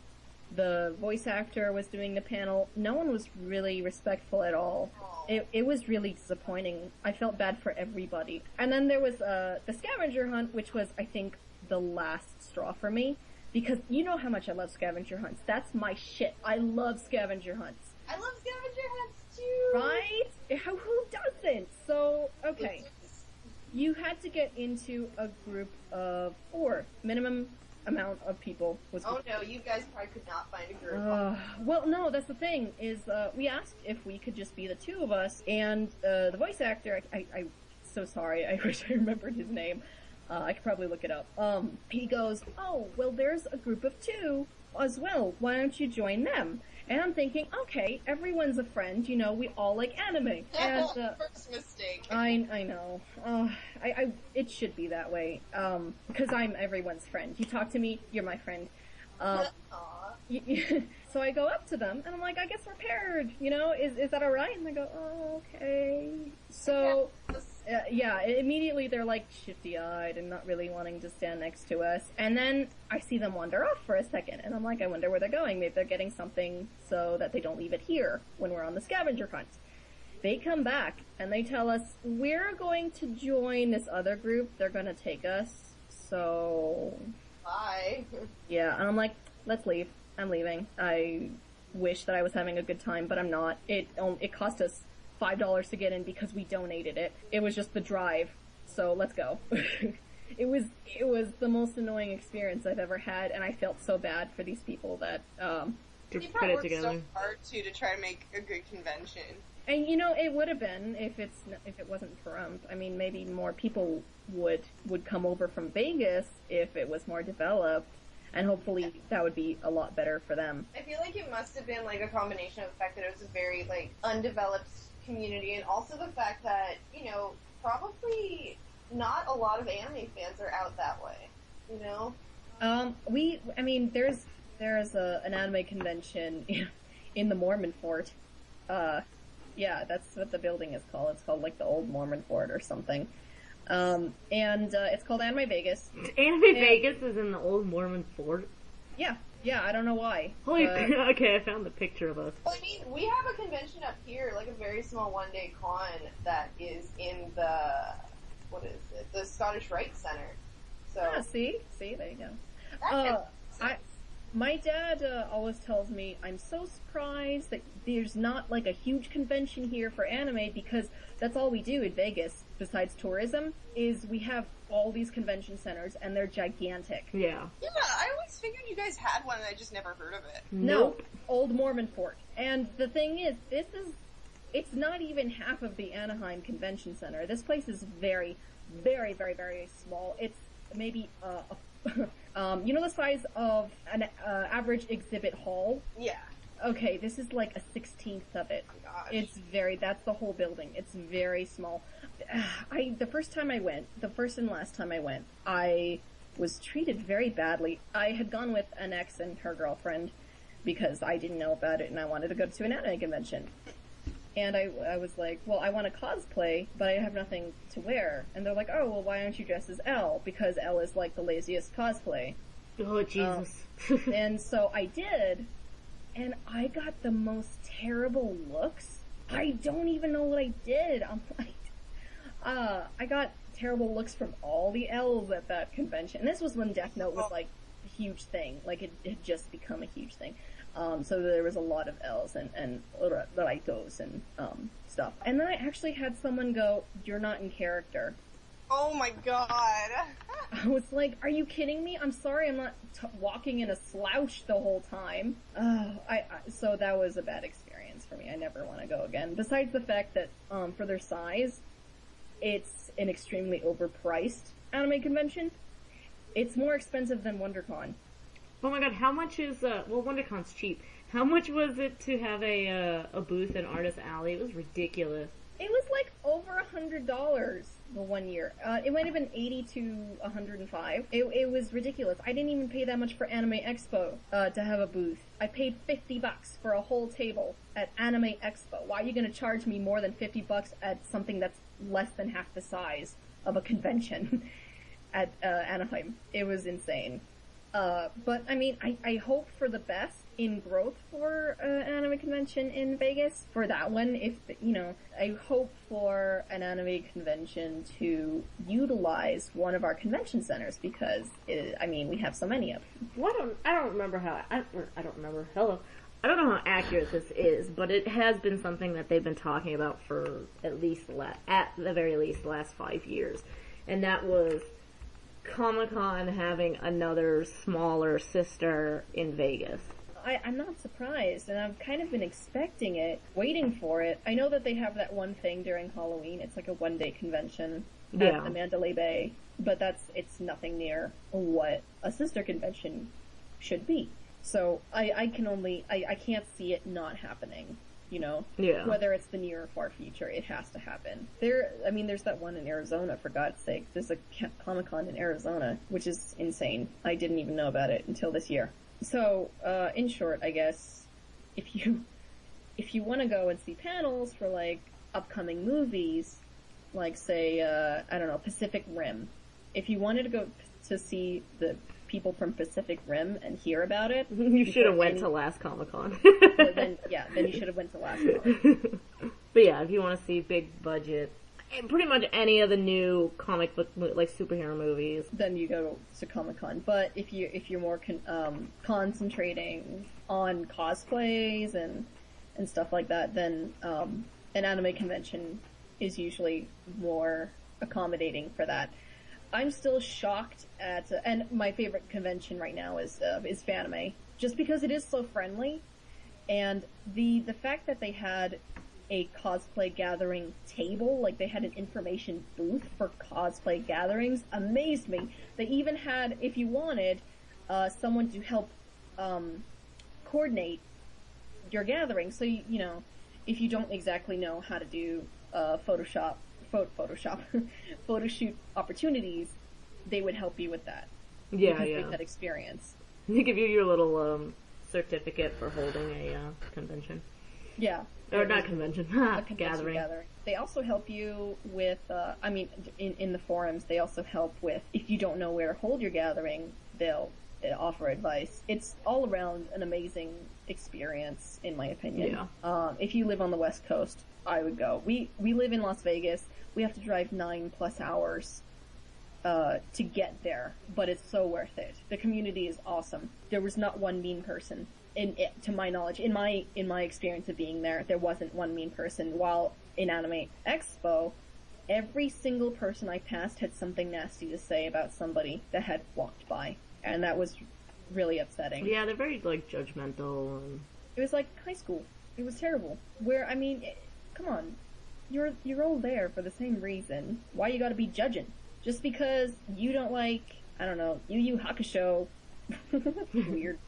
[SPEAKER 1] voice actor was doing the panel, no one was really respectful at all. It was really disappointing. I felt bad for everybody. And then there was, the scavenger hunt, which was, I think, the last straw for me. Because you know how much I love scavenger hunts. That's my shit. I love scavenger hunts.
[SPEAKER 2] I love scavenger hunts too!
[SPEAKER 1] Right? Who doesn't? So, okay. You had to get into a group of 4. Minimum amount of people was.
[SPEAKER 2] Oh no, you guys probably could not find a group.
[SPEAKER 1] Well, no, that's the thing, is, we asked if we could just be the 2 of us, and, the voice actor, I'm so sorry, I wish I remembered his name. I could probably look it up. He goes, oh, well, there's a group of 2 as well. Why don't you join them? And I'm thinking, okay, everyone's a friend, you know, we all like anime. And,
[SPEAKER 2] First mistake.
[SPEAKER 1] I know. It should be that way. Because I'm everyone's friend. You talk to me, you're my friend. So I go up to them, and I'm like, I guess we're paired, you know, is that alright? And they go, oh, okay. So, immediately they're like shifty-eyed and not really wanting to stand next to us. And then I see them wander off for a second, and I'm like, I wonder where they're going. Maybe they're getting something so that they don't leave it here when we're on the scavenger hunt. They come back, and they tell us, we're going to join this other group. They're gonna take us. So...
[SPEAKER 2] Bye.
[SPEAKER 1] Yeah, and I'm like, let's leave. I'm leaving. I wish that I was having a good time, but I'm not. It cost us $5 to get in because we donated it. It was just the drive, so let's go. It was the most annoying experience I've ever had, and I felt so bad for these people that
[SPEAKER 2] You probably worked so hard to try to make a good convention.
[SPEAKER 1] And you know, it would have been if it wasn't pahrump. I mean, maybe more people would come over from Vegas if it was more developed. And hopefully that would be a lot better for them.
[SPEAKER 2] I feel like it must have been like a combination of the fact that it was a very like undeveloped community, and also the fact that, you know, probably not a lot of anime fans are out that way, you know?
[SPEAKER 1] There's an anime convention in the Mormon Fort. Yeah, that's what the building is called. It's called like the Old Mormon Fort or something. It's called Anime Vegas.
[SPEAKER 3] Vegas is in the Old Mormon Fort?
[SPEAKER 1] Yeah, I don't know why.
[SPEAKER 2] Okay,
[SPEAKER 3] I found the picture of us.
[SPEAKER 2] Well, I mean, we have a convention up here, like a very small one-day con that is in the Scottish Rite Center. So.
[SPEAKER 1] Yeah, see, there you go. My dad always tells me I'm so surprised that there's not like a huge convention here for anime, because that's all we do in Vegas besides tourism is we have all these convention centers and they're gigantic.
[SPEAKER 3] Yeah,
[SPEAKER 2] I always figured you guys had one and I just never heard of it.
[SPEAKER 1] Nope. Old Mormon Fort. And the thing is, it's not even half of the Anaheim Convention Center. This place is very, very, very, very small. It's maybe you know the size of an average exhibit hall?
[SPEAKER 2] Yeah.
[SPEAKER 1] Okay, this is like a 16th of it.
[SPEAKER 2] Oh my gosh.
[SPEAKER 1] That's the whole building. It's very small. The first and last time I went, I was treated very badly. I had gone with an ex and her girlfriend because I didn't know about it and I wanted to go to an anime convention. And I was like, well, I want to cosplay, but I have nothing to wear. And they're like, oh, well, why don't you dress as Elle? Because Elle is like the laziest cosplay.
[SPEAKER 3] Oh, Jesus.
[SPEAKER 1] And so I did, and I got the most terrible looks. I don't even know what I did. I'm like, I got terrible looks from all the L's at that convention. And this was when Death Note was like a huge thing. Like it had just become a huge thing. So there was a lot of L's and Raitos and stuff. And then I actually had someone go, "You're not in character."
[SPEAKER 2] Oh my god.
[SPEAKER 1] I was like, "Are you kidding me? I'm sorry, I'm not walking in a slouch the whole time." So that was a bad experience for me. I never want to go again. Besides the fact that for their size, it's an extremely overpriced anime convention. It's more expensive than WonderCon.
[SPEAKER 3] Oh my god, how much is, WonderCon's cheap. How much was it to have a booth in Artist Alley? It was ridiculous.
[SPEAKER 1] It was like over $100 the one year. It might have been 80 to 105. It was ridiculous. I didn't even pay that much for Anime Expo, to have a booth. I paid $50 for a whole table at Anime Expo. Why are you gonna charge me more than $50 at something that's less than half the size of a convention at, Anaheim? It was insane. But I mean, I hope for the best in growth for an anime convention in Vegas. For that one, I hope for an anime convention to utilize one of our convention centers because, we have so many of them.
[SPEAKER 3] Well, I don't remember how, I don't remember, hello. I don't know how accurate this is, but it has been something that they've been talking about for at the very least, the last 5 years. And that was Comic-Con having another smaller sister in Vegas.
[SPEAKER 1] I'm not surprised, and I've kind of been expecting it, waiting for it. I know that they have that one thing during Halloween. It's like a one-day convention at the Mandalay Bay, but it's nothing near what a sister convention should be. So I can't see it not happening. Whether it's the near or far future, it has to happen. There's that one in Arizona, for God's sake. There's a Comic-Con in Arizona, which is insane. I didn't even know about it until this year. So, in short, I guess, if you want to go and see panels for, like, upcoming movies, like, say, Pacific Rim. If you wanted to go to see the people from Pacific Rim and hear about it.
[SPEAKER 3] You should have went to last Comic-Con.
[SPEAKER 1] then you should have went to last Comic-Con.
[SPEAKER 3] But yeah, if you want to see big budget, and pretty much any of the new comic book, like superhero movies,
[SPEAKER 1] then you go to Comic-Con. But if you're more concentrating on cosplays and stuff like that, then an anime convention is usually more accommodating for that. I'm still shocked at, and my favorite convention right now is Fanime, just because it is so friendly, and the fact that they had a cosplay gathering table, like they had an information booth for cosplay gatherings, amazed me. They even had, if you wanted, someone to help coordinate your gathering. So if you don't exactly know how to do photo shoot opportunities, they would help you with that.
[SPEAKER 3] Yeah.
[SPEAKER 1] With that experience.
[SPEAKER 3] They give you your little certificate for holding a convention.
[SPEAKER 1] Yeah.
[SPEAKER 3] Or not convention, gathering.
[SPEAKER 1] They also help you with, in the forums, they also help with, if you don't know where to hold your gathering, they'll offer advice. It's all around an amazing experience, in my opinion. Yeah. If you live on the West Coast, I would go. We live in Las Vegas. We have to drive 9+ hours to get there, but it's so worth it. The community is awesome. There was not one mean person, to my knowledge. In my experience of being there wasn't one mean person. While in Anime Expo, every single person I passed had something nasty to say about somebody that had walked by, and that was really upsetting.
[SPEAKER 3] Yeah, they're very judgmental.
[SPEAKER 1] It was like high school. It was terrible. Come on, you're all there for the same reason. Why you gotta be judging? Just because you don't like, I don't know, Yu Yu Hakusho, weird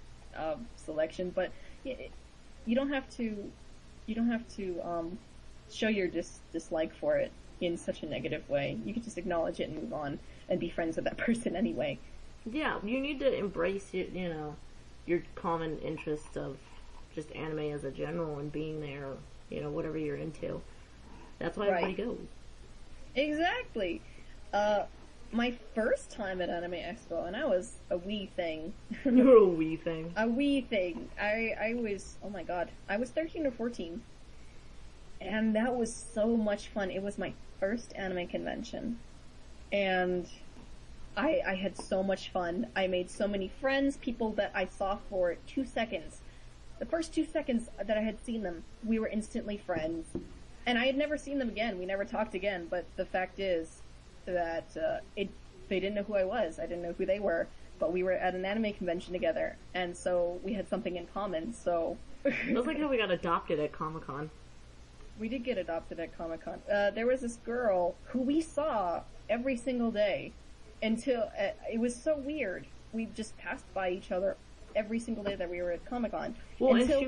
[SPEAKER 1] selection, but you don't have to show your dislike for it in such a negative way. You can just acknowledge it and move on and be friends with that person anyway.
[SPEAKER 3] Yeah, you need to embrace your common interest of just anime as a general and being there, whatever you're into. That's why everybody goes.
[SPEAKER 1] Exactly. my first time at Anime Expo, and I was a wee thing.
[SPEAKER 3] You were a wee thing.
[SPEAKER 1] A wee thing. I was, oh my god, I was 13 or 14. And that was so much fun. It was my first anime convention. And I had so much fun. I made so many friends, people that I saw for 2 seconds. The first 2 seconds that I had seen them, we were instantly friends. And I had never seen them again. We never talked again. But the fact is that they didn't know who I was. I didn't know who they were. But we were at an anime convention together. And so we had something in common. So
[SPEAKER 3] it was like how we got adopted at Comic-Con.
[SPEAKER 1] We did get adopted at Comic-Con. There was this girl who we saw every single day until it was so weird. We just passed by each other every single day that we were at Comic-Con.
[SPEAKER 3] Well, and she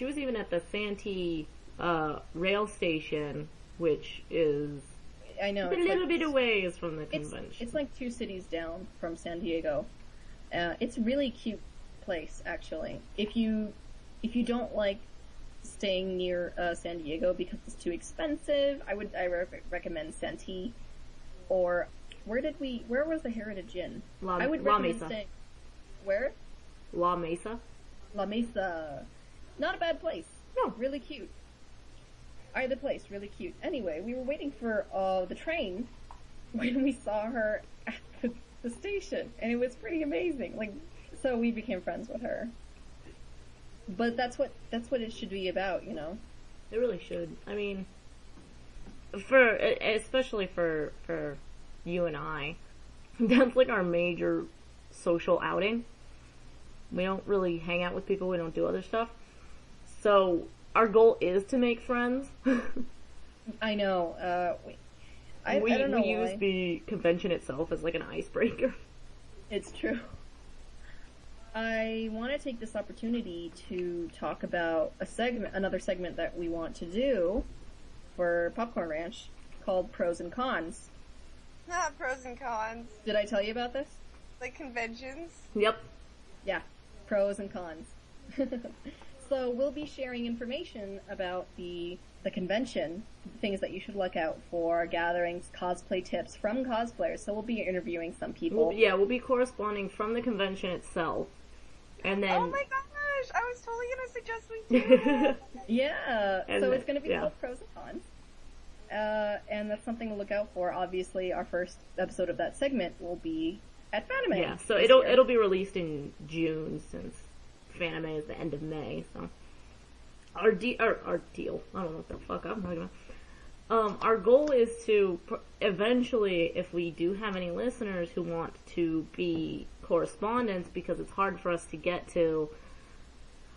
[SPEAKER 3] was even at the Santee rail station, which is
[SPEAKER 1] a
[SPEAKER 3] little bit away from the convention.
[SPEAKER 1] It's like 2 cities down from San Diego. It's a really cute place, actually. If you don't like staying near San Diego because it's too expensive, I recommend Santee. Or where was the Heritage Inn? I would recommend
[SPEAKER 3] Mesa.
[SPEAKER 1] staying. Where?
[SPEAKER 3] La Mesa.
[SPEAKER 1] La Mesa. Not a bad place.
[SPEAKER 3] No.
[SPEAKER 1] Really cute. Either place, really cute. Anyway, we were waiting for the train when we saw her at the station, and it was pretty amazing. So we became friends with her. But that's what it should be about, you know?
[SPEAKER 3] It really should. I mean, especially for you and I, that's like our major social outing. We don't really hang out with people, we don't do other stuff. So, our goal is to make friends.
[SPEAKER 1] I know, I don't know
[SPEAKER 3] we use the convention itself as like an icebreaker.
[SPEAKER 1] It's true. I want to take this opportunity to talk about another segment that we want to do for Popcorn Ranch called Pros and Cons.
[SPEAKER 2] Not pros and cons.
[SPEAKER 1] Did I tell you about this?
[SPEAKER 2] Like conventions?
[SPEAKER 3] Yep.
[SPEAKER 1] Yeah, pros and cons. So we'll be sharing information about the convention, things that you should look out for, gatherings, cosplay tips from cosplayers. So we'll be interviewing some people.
[SPEAKER 3] We'll be corresponding from the convention itself. And then...
[SPEAKER 2] Oh my gosh! I was totally gonna suggest we do.
[SPEAKER 1] Yeah, so it's gonna be called Pros and Cons. And that's something to look out for. Obviously, our first episode of that segment will be at Fanime.
[SPEAKER 3] Yeah, so it'll be released in June since Fanime is the end of May. So our deal. I don't know what the fuck I'm talking about. Our goal is to eventually, if we do have any listeners who want to be correspondents, because it's hard for us to get to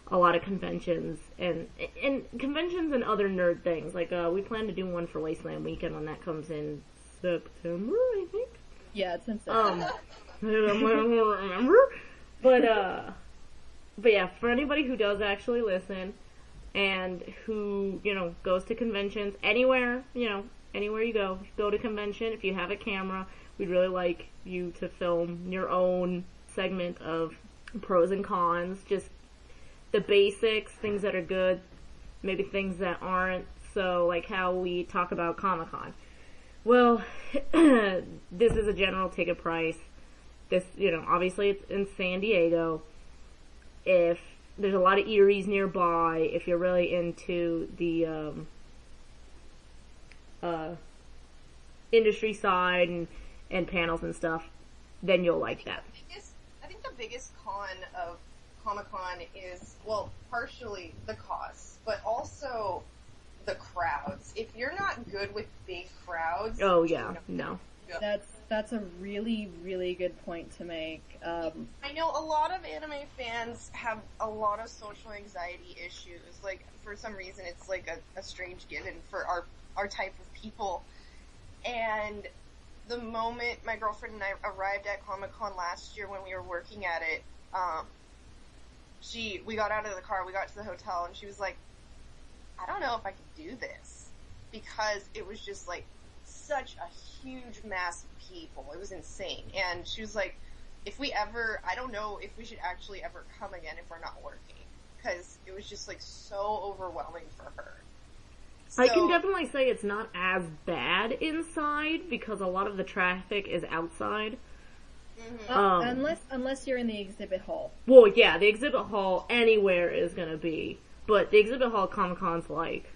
[SPEAKER 3] a lot of conventions and conventions and other nerd things. Like, we plan to do one for Wasteland Weekend when that comes in September, I think.
[SPEAKER 1] Yeah, it's in September.
[SPEAKER 3] I don't remember. But yeah, for anybody who does actually listen and who, goes to conventions anywhere, anywhere you go to convention, if you have a camera, we'd really like you to film your own segment of pros and cons, just the basics, things that are good, maybe things that aren't, so like how we talk about Comic-Con. Well, this is a general ticket price. This, obviously it's in San Diego. If there's a lot of Eries nearby, if you're really into the industry side and panels and stuff, then you'll like that.
[SPEAKER 2] I think the biggest con of Comic-Con is, well, partially the cost, but also the crowds. If you're not good with big crowds...
[SPEAKER 3] Oh, yeah, no.
[SPEAKER 1] That's a really, really good point to make.
[SPEAKER 2] I know a lot of anime fans have a lot of social anxiety issues. Like, for some reason, it's like a strange given for our type of people. And the moment my girlfriend and I arrived at Comic-Con last year when we were working at it, we got out of the car, we got to the hotel, and she was like, I don't know if I could do this. Because it was just like such a huge mass of people. It was insane. And she was like, I don't know if we should actually ever come again if we're not working. Because it was just like so overwhelming for her. So,
[SPEAKER 3] I can definitely say it's not as bad inside because a lot of the traffic is outside.
[SPEAKER 1] Unless you're in the exhibit hall.
[SPEAKER 3] Well, yeah, the exhibit hall anywhere is gonna be, but the exhibit hall Comic-Con's like,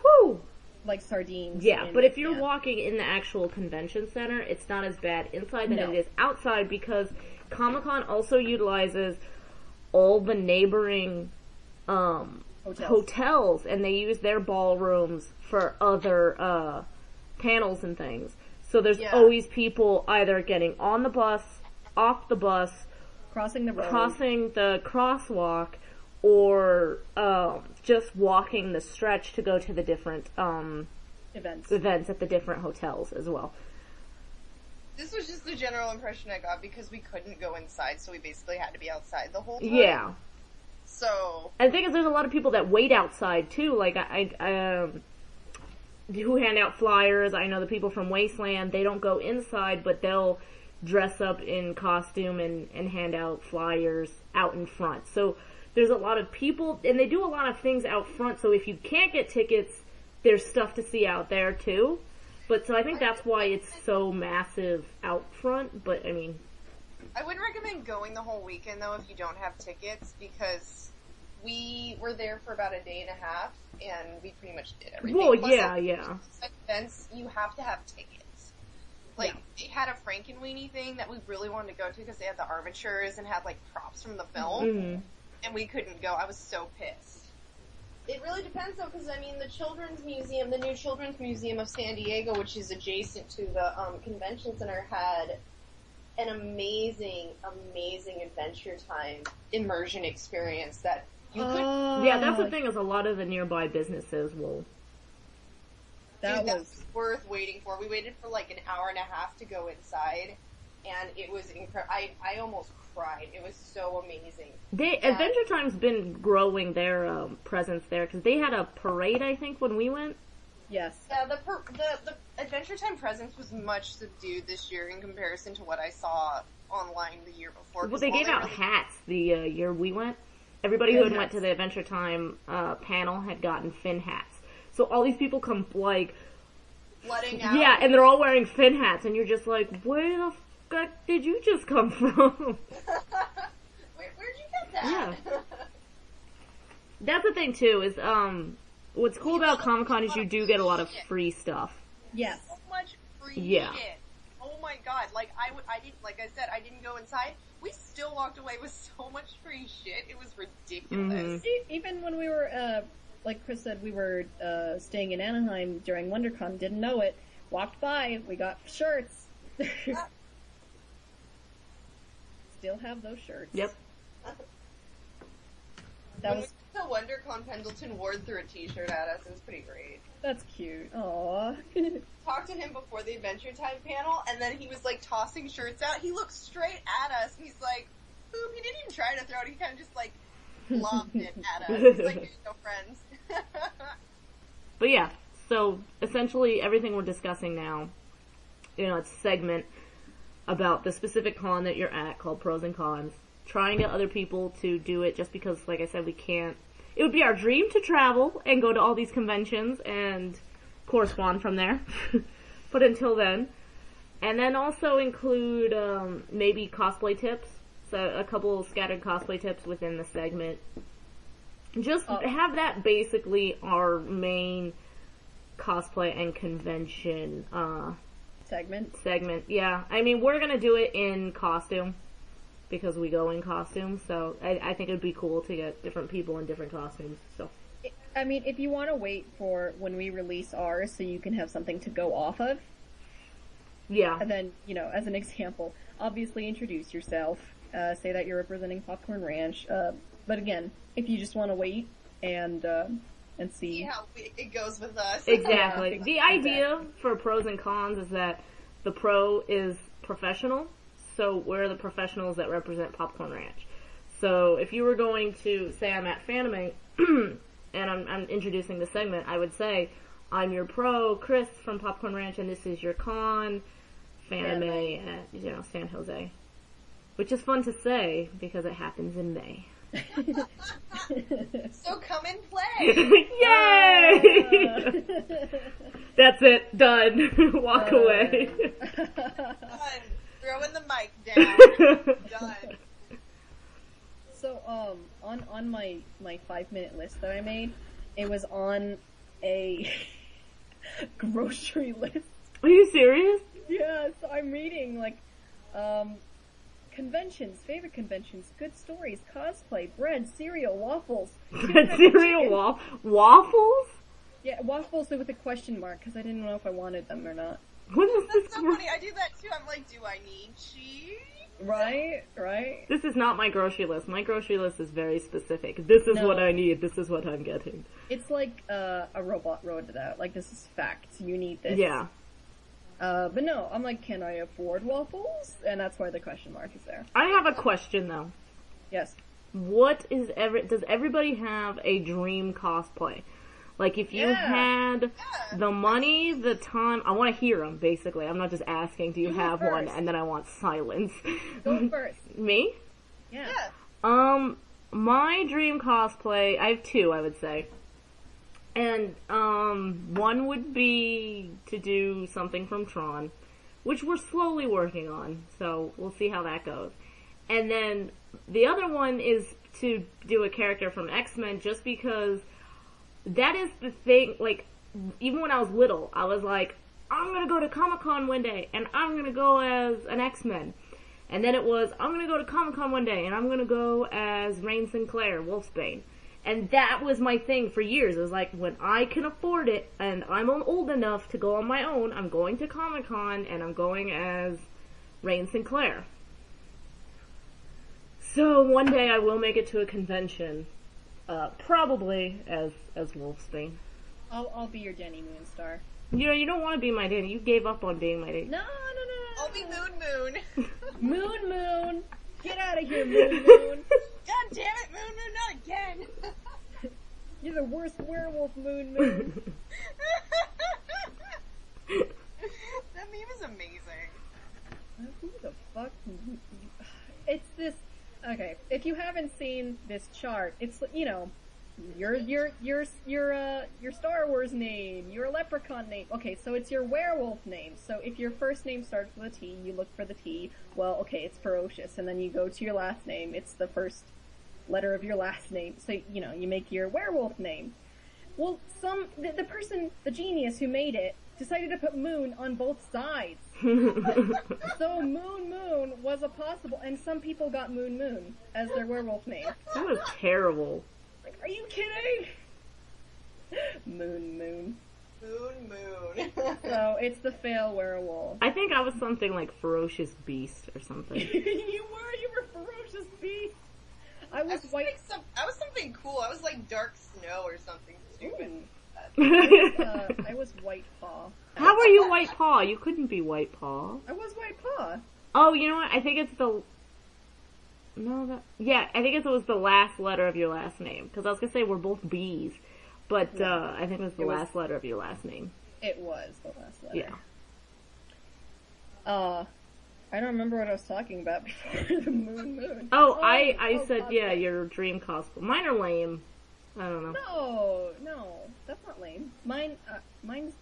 [SPEAKER 3] whew!
[SPEAKER 1] Like sardines.
[SPEAKER 3] Yeah, but if you're walking in the actual convention center, it's not as bad inside than it is outside because Comic-Con also utilizes all the neighboring, hotels, and they use their ballrooms for other, panels and things. So there's always people either getting on the bus, off the bus,
[SPEAKER 1] crossing the road,
[SPEAKER 3] crossing the crosswalk, or just walking the stretch to go to the different events at the different hotels as well.
[SPEAKER 2] This was just the general impression I got because we couldn't go inside, so we basically had to be outside the whole time.
[SPEAKER 3] Yeah.
[SPEAKER 2] So.
[SPEAKER 3] And the thing is, there's a lot of people that wait outside too. Like who hand out flyers. I know the people from Wasteland, they don't go inside, but they'll dress up in costume and hand out flyers out in front. So there's a lot of people, and they do a lot of things out front, so if you can't get tickets, there's stuff to see out there too. But so I think that's why it's so massive out front, but I mean...
[SPEAKER 2] I wouldn't recommend going the whole weekend though if you don't have tickets, because we were there for about a day and a half, and we pretty much did everything.
[SPEAKER 3] Well,
[SPEAKER 2] Plus,
[SPEAKER 3] yeah.
[SPEAKER 2] Events, you have to have tickets. Like, they had a Frankenweenie thing that we really wanted to go to because they had the armatures and had, like, props from the film, and we couldn't go. I was so pissed. It really depends, though, because, I mean, the Children's Museum, the new Children's Museum of San Diego, which is adjacent to the convention center, had an amazing Adventure Time immersion experience that you could...
[SPEAKER 3] Yeah, that's the thing, is a lot of the nearby businesses will...
[SPEAKER 2] That was worth waiting for. We waited for like an hour and a half to go inside, and it was incredible. I almost cried. It was so amazing.
[SPEAKER 3] Adventure Time's been growing their presence there, because they had a parade, I think, when we went.
[SPEAKER 1] Yes.
[SPEAKER 2] Yeah, the Adventure Time presence was much subdued this year in comparison to what I saw online the year before.
[SPEAKER 3] Well, they gave out hats the year we went. Everybody who had went to the Adventure Time panel had gotten Finn hats. So all these people come, like...
[SPEAKER 2] flooding out.
[SPEAKER 3] Yeah, and they're all wearing Finn hats, and you're just like, where the fuck did you just come from?
[SPEAKER 2] Where'd you get that?
[SPEAKER 3] Yeah. That's the thing, too, is, what's cool about Comic-Con is you do get a lot of free stuff.
[SPEAKER 1] Yes.
[SPEAKER 2] So much free shit. Oh my god, like, like I said, I didn't go inside. We still walked away with so much free shit. It was ridiculous.
[SPEAKER 1] Even when we were, like Chris said, we were staying in Anaheim during WonderCon, didn't know it, walked by, we got shirts. Still have those shirts.
[SPEAKER 3] Yep.
[SPEAKER 2] When we went to WonderCon, Pendleton Ward threw a t-shirt at us. It was pretty great.
[SPEAKER 1] That's cute. Aww.
[SPEAKER 2] Talked to him before the Adventure Time panel, and then he was like tossing shirts out. He looked straight at us, and he's like, "Boop!" He didn't even try to throw it. He kind of just like lobbed it at us. He's like, "You're no friends."
[SPEAKER 3] But yeah, so essentially everything we're discussing now, it's a segment about the specific con that you're at called Pros and Cons. Trying to get other people to do it just because, like I said, we can't. It would be our dream to travel and go to all these conventions and correspond from there. But until then. And then also include maybe cosplay tips. So a couple scattered cosplay tips within the segment. Just have that basically our main cosplay and convention segment. Yeah. I mean, we're gonna do it in costume because we go in costume, so I think it'd be cool to get different people in different costumes. So
[SPEAKER 1] I mean, if you want to wait for when we release ours so you can have something to go off of.
[SPEAKER 3] Yeah.
[SPEAKER 1] And then, as an example, obviously introduce yourself, say that you're representing Popcorn Ranch, but again, if you just want to wait and see
[SPEAKER 2] how it goes with us.
[SPEAKER 3] Exactly. The idea for pros and cons is that the pro is professional, so we're the professionals that represent Popcorn Ranch. So if you were going to say I'm at Fandoms and I'm introducing the segment, I would say I'm your pro, Chris from Popcorn Ranch, and this is your con, Fandoms at San Jose, which is fun to say because it happens in May.
[SPEAKER 2] So come and play!
[SPEAKER 3] Yay! Yay! That's it. Done. Walk away.
[SPEAKER 2] Done. Throwing the mic down. Done.
[SPEAKER 1] So, on my 5-minute list that I made, it was on a grocery list.
[SPEAKER 3] Are you serious?
[SPEAKER 1] Yeah, so I'm reading, like, conventions, favorite conventions, good stories, cosplay, bread, cereal, waffles.
[SPEAKER 3] Cereal waffles?
[SPEAKER 1] Yeah, waffles with a question mark, because I didn't know if I wanted them or not.
[SPEAKER 3] What is
[SPEAKER 2] That's
[SPEAKER 3] this?
[SPEAKER 2] so funny. I do that too. I'm like, do I need cheese?
[SPEAKER 1] Right?
[SPEAKER 3] This is not my grocery list. My grocery list is very specific. This is what I need. This is what I'm getting.
[SPEAKER 1] It's like a robot wrote it out. Like, this is facts. You need this.
[SPEAKER 3] Yeah.
[SPEAKER 1] But no, I'm like, can I afford waffles? And that's why the question mark is there.
[SPEAKER 3] I have a question though.
[SPEAKER 1] Yes.
[SPEAKER 3] Does everybody have a dream cosplay? Like, if you had the money, the time, I want to hear them, basically. I'm not just asking, do you have one? And then I want silence.
[SPEAKER 1] Go first.
[SPEAKER 3] Me?
[SPEAKER 1] Yeah.
[SPEAKER 3] My dream cosplay, I have two, I would say. And, one would be to do something from Tron, which we're slowly working on, so we'll see how that goes. And then, the other one is to do a character from X-Men, just because that is the thing, like, even when I was little, I was like, I'm gonna go to Comic-Con one day, and I'm gonna go as an X-Men. And then it was, I'm gonna go to Comic-Con one day, and I'm gonna go as Rain Sinclair, Wolfsbane. And that was my thing for years. It was like, when I can afford it, and I'm old enough to go on my own, I'm going to Comic-Con, and I'm going as Rain Sinclair. So, one day I will make it to a convention. Probably as Wolfsbane.
[SPEAKER 1] I'll be your Jenny Moonstar.
[SPEAKER 3] You don't want to be my Danny. You gave up on being my Danny.
[SPEAKER 1] No.
[SPEAKER 2] I'll be Moon.
[SPEAKER 1] Moon. Get out of here, Moon.
[SPEAKER 2] God damn it, Moon, not again.
[SPEAKER 1] You're the worst werewolf, Moon.
[SPEAKER 2] That meme is amazing.
[SPEAKER 1] Who the fuck? It's this. Okay, if you haven't seen this chart, it's, you know, your Star Wars name, your Leprechaun name. Okay, so it's your werewolf name. So if your first name starts with a T, you look for the T. Well, okay, it's Ferocious, and then you go to your last name. It's the first letter of your last name. So, you know, you make your werewolf name. Well, the person, the genius who made it, decided to put Moon on both sides. So Moon was a possible, and some people got Moon as their werewolf name.
[SPEAKER 3] That was terrible.
[SPEAKER 1] Like, are you kidding? Moon. So it's the fail werewolf.
[SPEAKER 3] I think I was something like Ferocious Beast or something.
[SPEAKER 1] You were Ferocious Beast. I was white.
[SPEAKER 2] I was something cool. I was like Dark Snow or something stupid.
[SPEAKER 1] I was White Paw.
[SPEAKER 3] How were you White Paw? You couldn't be White Paw.
[SPEAKER 1] I was White Paw.
[SPEAKER 3] Oh, you know what? I think it's the... I think it was the last letter of your last name. Because I was going to say we're both B's. But, I think it was the last letter of your last name.
[SPEAKER 1] It was the last letter.
[SPEAKER 3] Yeah.
[SPEAKER 1] I don't remember what I was talking about before the Moon.
[SPEAKER 3] I said, your dream cosplay. Mine are lame. I don't know.
[SPEAKER 1] No, that's not lame. Mine's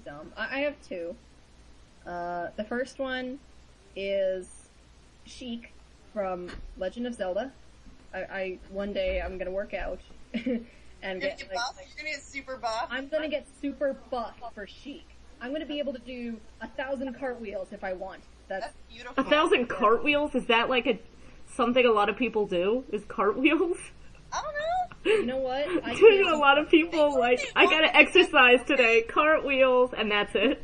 [SPEAKER 1] dumb. I have two. The first one is Sheik from Legend of Zelda. One day I'm gonna work out and get
[SPEAKER 2] buff. You're gonna get super buff.
[SPEAKER 1] I'm gonna get super buff for Sheik. I'm gonna be able to do 1,000 cartwheels if I want. That's
[SPEAKER 2] beautiful.
[SPEAKER 3] 1,000 cartwheels? Is that like something a lot of people do? Is cartwheels?
[SPEAKER 2] I don't know.
[SPEAKER 1] You know what?
[SPEAKER 3] A lot of people I gotta exercise today. Cartwheels, and that's it.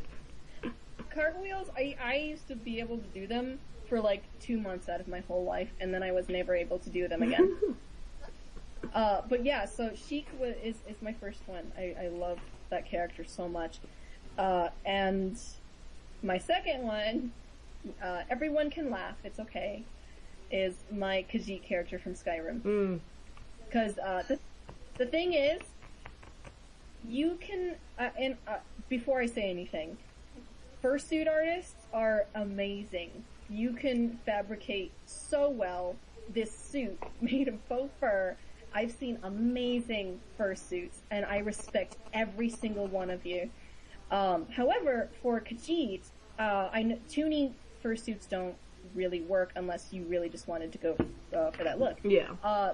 [SPEAKER 1] Cartwheels, I used to be able to do them for like 2 months out of my whole life, and then I was never able to do them again. But yeah, so Sheik is my first one. I love that character so much. And my second one, everyone can laugh, it's okay, is my Khajiit character from Skyrim. Because the thing is, you can, before I say anything, fursuit artists are amazing. You can fabricate so well this suit made of faux fur I've seen amazing fursuits, and I respect every single one of you. However, for Khajiit, Toonie fursuits don't really work unless you really just wanted to go for that look.
[SPEAKER 3] Yeah.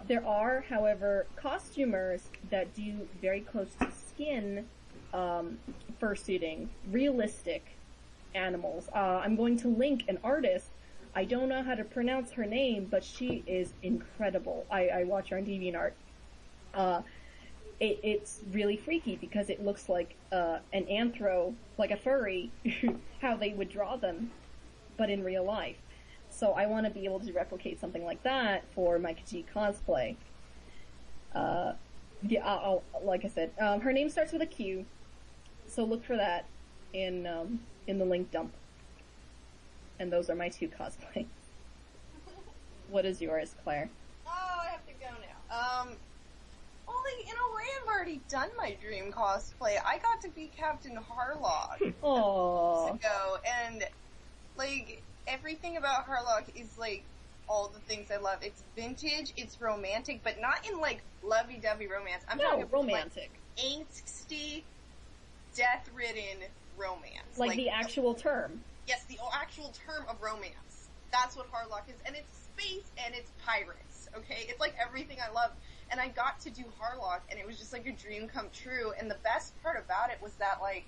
[SPEAKER 1] There are, however, costumers that do very close to skin fursuiting, realistic animals. I'm going to link an artist. I don't know how to pronounce her name, but she is incredible. I watch her on DeviantArt. It's really freaky because it looks like an anthro, like a furry, how they would draw them, but in real life. So I want to be able to replicate something like that for my Khajiit cosplay. Yeah, like I said, her name starts with a Q, so look for that in the link dump. And those are my 2 cosplays. What is yours, Claire?
[SPEAKER 2] Oh, I have to go now. Well, like, in a way, I've already done my dream cosplay. I got to be Captain Harlock
[SPEAKER 1] Aww.
[SPEAKER 2] ago, and, like, everything about Harlock is, like, all the things I love. It's vintage, it's romantic, but not in, like, lovey-dovey romance. I'm talking about,
[SPEAKER 1] romantic.
[SPEAKER 2] Like, angsty, death-ridden romance.
[SPEAKER 1] Like the actual term.
[SPEAKER 2] Yes, the actual term of romance. That's what Harlock is. And it's space and it's pirates, okay? It's like everything I love. And I got to do Harlock, and it was just like a dream come true. And the best part about it was that, like,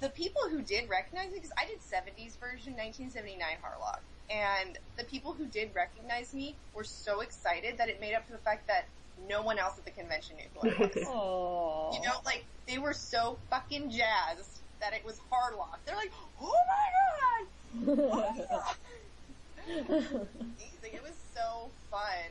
[SPEAKER 2] the people who did recognize me, because I did 70s version, 1979 Harlock, and the people who did recognize me were so excited that it made up for the fact that no one else at the convention knew who I was.
[SPEAKER 1] Aww.
[SPEAKER 2] You know, like, they were so fucking jazzed that it was Harlock. They're like, oh my god! Amazing. It was so fun.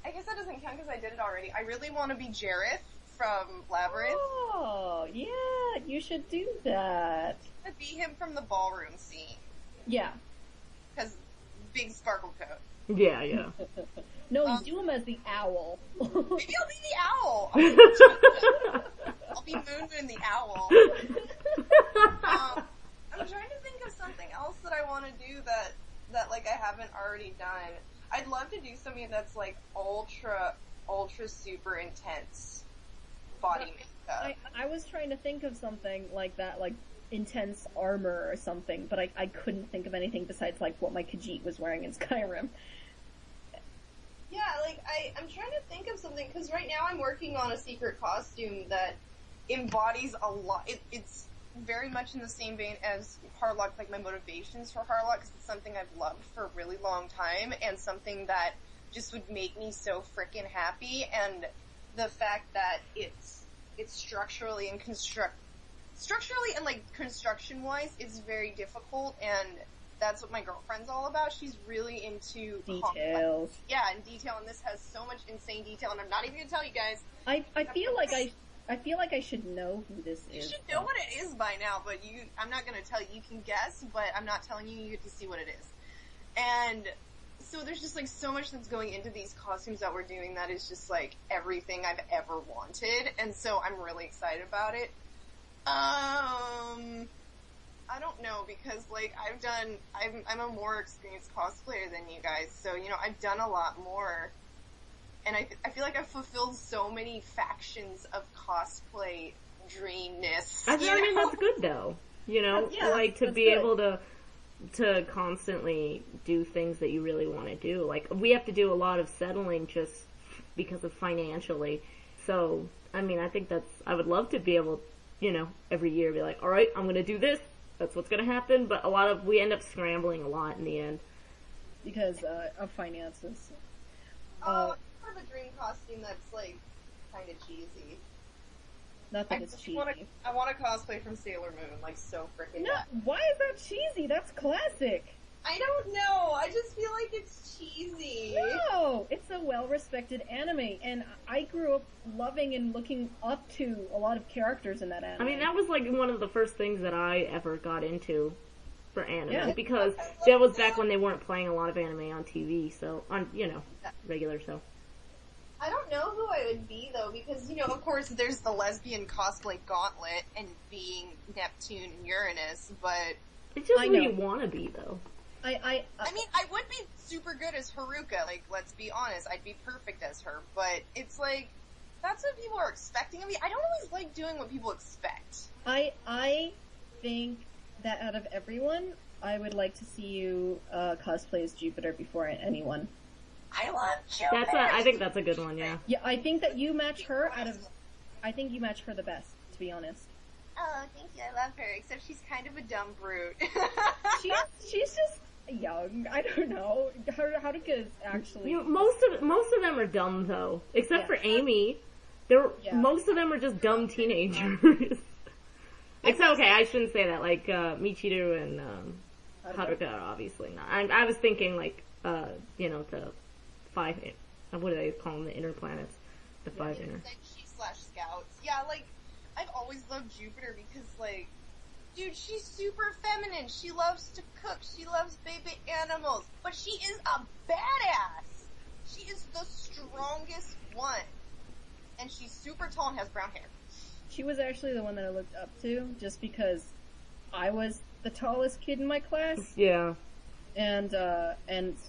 [SPEAKER 2] I guess that doesn't count because I did it already. I really want to be Jareth from Labyrinth.
[SPEAKER 1] Oh, yeah, you should do that.
[SPEAKER 2] To be him from the ballroom scene.
[SPEAKER 1] Yeah.
[SPEAKER 2] Because big sparkle coat.
[SPEAKER 3] Yeah, yeah.
[SPEAKER 1] No, you do him as the owl.
[SPEAKER 2] Maybe I'll be the owl. I'll be Moon the owl. I'm trying to think of something else that I want to do that like I haven't already done. I'd love to do something that's like ultra super intense body makeup.
[SPEAKER 1] I was trying to think of something like that, like intense armor or something, but I couldn't think of anything besides like what my Khajiit was wearing in Skyrim.
[SPEAKER 2] Yeah, like, I'm trying to think of something, because right now I'm working on a secret costume that embodies a lot. It's very much in the same vein as Harlock, like my motivations for Harlock, because it's something I've loved for a really long time, and something that just would make me so frickin' happy, and the fact that it's structurally and like construction-wise is very difficult, and that's what my girlfriend's all about. She's really into
[SPEAKER 1] details.
[SPEAKER 2] Yeah, and detail, and this has so much insane detail, and I'm not even gonna tell you guys.
[SPEAKER 1] I feel like I should know who this is.
[SPEAKER 2] You should know what it is by now, but I'm not gonna tell you. You can guess, but I'm not telling you. You get to see what it is. And so there's just like so much that's going into these costumes that we're doing that is just like everything I've ever wanted, and so I'm really excited about it. I don't know, because, like, I'm a more experienced cosplayer than you guys, so, you know, I've done a lot more, and I feel like I've fulfilled so many factions of cosplay dreamness.
[SPEAKER 3] I mean, that's good, though. You know,
[SPEAKER 1] yeah,
[SPEAKER 3] like, to
[SPEAKER 1] that's
[SPEAKER 3] be
[SPEAKER 1] good.
[SPEAKER 3] able to constantly do things that you really want to do. Like, we have to do a lot of settling just because of financially, so, I mean, I think I would love to be able, you know, every year be like, alright, I'm gonna do this. That's what's gonna happen, but we end up scrambling a lot in the end.
[SPEAKER 1] Because of finances.
[SPEAKER 2] I have a dream costume that's, like, kinda cheesy.
[SPEAKER 1] Nothing is cheesy.
[SPEAKER 2] I want to cosplay from Sailor Moon, like, so freaking
[SPEAKER 1] No,
[SPEAKER 2] bad.
[SPEAKER 1] why is that cheesy? That's classic.
[SPEAKER 2] I don't know, I just feel like it's cheesy.
[SPEAKER 1] No, it's a well-respected anime, and I grew up loving and looking up to a lot of characters in that anime.
[SPEAKER 3] I mean, that was like one of the first things that I ever got into for anime, because that was back when they weren't playing a lot of anime on TV, so, regular, so.
[SPEAKER 2] I don't know who I would be, though, because, you know, of course, there's the lesbian cosplay gauntlet and being Neptune and Uranus, but...
[SPEAKER 3] It's just who you want to be, though.
[SPEAKER 2] I mean, I would be super good as Haruka, like, let's be honest, I'd be perfect as her, but it's like, that's what people are expecting of me. I don't always like doing what people expect.
[SPEAKER 1] I think that out of everyone, I would like to see you cosplay as Jupiter before anyone.
[SPEAKER 2] I love Jupiter!
[SPEAKER 3] I think that's a good one, yeah.
[SPEAKER 1] Yeah, I think that you match her I think you match her the best, to be honest.
[SPEAKER 2] Oh, thank you, I love her, except she's kind of a dumb brute.
[SPEAKER 1] she's just young. I don't know. Haruka is actually...
[SPEAKER 3] most of them are dumb, though. Except for Amy. Most of them are just dumb teenagers. Except, okay, I shouldn't say that. Like, Michiru and Haruka are obviously not. I was thinking, like, the 5... What do they call them? The inner planets. The 5 inner.
[SPEAKER 2] Scouts. Yeah, like, I've always loved Jupiter because, like, dude, she's super feminine. She loves to cook. She loves baby animals. But she is a badass. She is the strongest one. And she's super tall and has brown hair.
[SPEAKER 1] She was actually the one that I looked up to, just because I was the tallest kid in my class.
[SPEAKER 3] Yeah.
[SPEAKER 1] And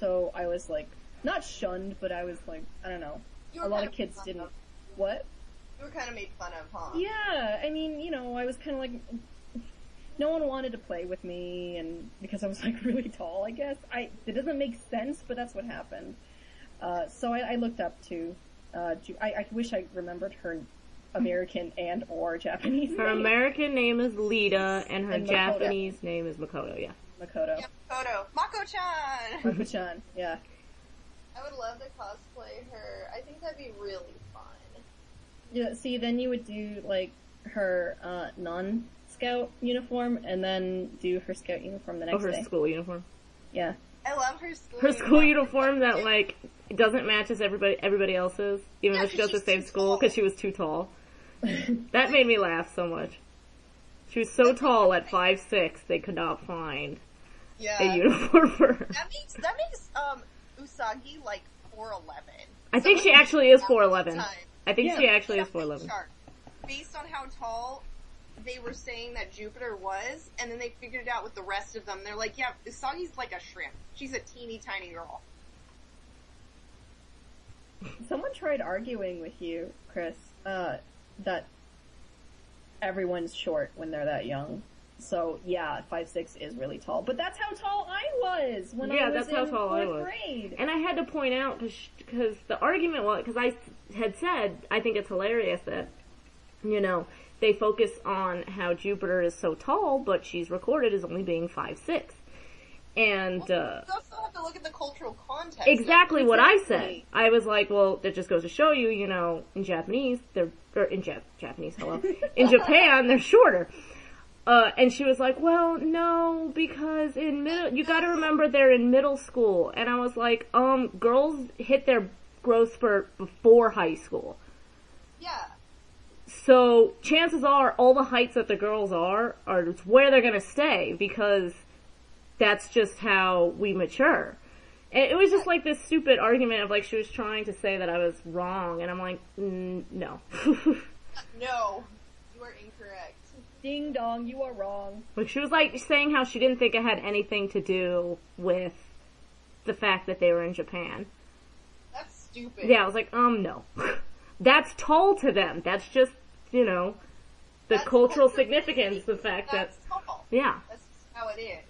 [SPEAKER 1] so I was like, not shunned, but I was like, I don't know. A lot of kids didn't. What?
[SPEAKER 2] You were kind of made fun of, huh?
[SPEAKER 1] Yeah, I mean, I was kind of like, no one wanted to play with me, and because I was like really tall, I guess. It doesn't make sense, but that's what happened. So I looked up to, I wish I remembered her American and or Japanese name.
[SPEAKER 3] Her American name is Lita, and her Japanese name is Makoto, yeah.
[SPEAKER 1] Makoto.
[SPEAKER 2] Yeah, Makoto. Mako-chan!
[SPEAKER 1] Mako-chan, yeah.
[SPEAKER 2] I would love to cosplay her. I think that'd be really fun.
[SPEAKER 1] Yeah, see, then you would do, like, her, non-scout uniform, and then do her scout uniform the next day.
[SPEAKER 3] Her school uniform.
[SPEAKER 1] Yeah.
[SPEAKER 2] I love her school
[SPEAKER 3] uniform. Her school uniform that, like, doesn't match as everybody else's, even though she goes to the same school, because she was too tall. That made me laugh so much. She was so tall at 5'6", they could not find a uniform for her.
[SPEAKER 2] That makes Usagi, like, 4'11".
[SPEAKER 3] I think she actually is 4'11". I think she actually is 4'11".
[SPEAKER 2] Based on how tall they were saying that Jupiter was, and then they figured it out with the rest of them. They're like, yeah, Usagi's like a shrimp. She's a teeny tiny girl.
[SPEAKER 1] Someone tried arguing with you, Chris, that everyone's short when they're that young. So, yeah, 5'6" is really tall. But that's how tall I was when I was in 4th grade.
[SPEAKER 3] And I had to point out, because the argument was, because I had said, I think it's hilarious that, they focus on how Jupiter is so tall, but she's recorded as only being 5'6". And,
[SPEAKER 2] you also have to look at the cultural context.
[SPEAKER 3] Exactly what I said. I was like, well, that just goes to show you, in Japanese, Japanese, hello. In Japan, they're shorter. And she was like, well, no, because you gotta remember they're in middle school. And I was like, girls hit their growth spurt before high school.
[SPEAKER 2] Yeah.
[SPEAKER 3] So, chances are, all the heights that the girls are where they're gonna stay, because that's just how we mature. And it was just like this stupid argument of like, she was trying to say that I was wrong, and I'm like, no.
[SPEAKER 2] No. You are incorrect.
[SPEAKER 1] Ding dong, you are wrong.
[SPEAKER 3] Like, she was like saying how she didn't think it had anything to do with the fact that they were in Japan.
[SPEAKER 2] That's stupid.
[SPEAKER 3] Yeah, I was like, no. That's tall to them. That's just, the cultural significance, the fact that...
[SPEAKER 2] Tall.
[SPEAKER 3] Yeah.
[SPEAKER 2] That's just how it is.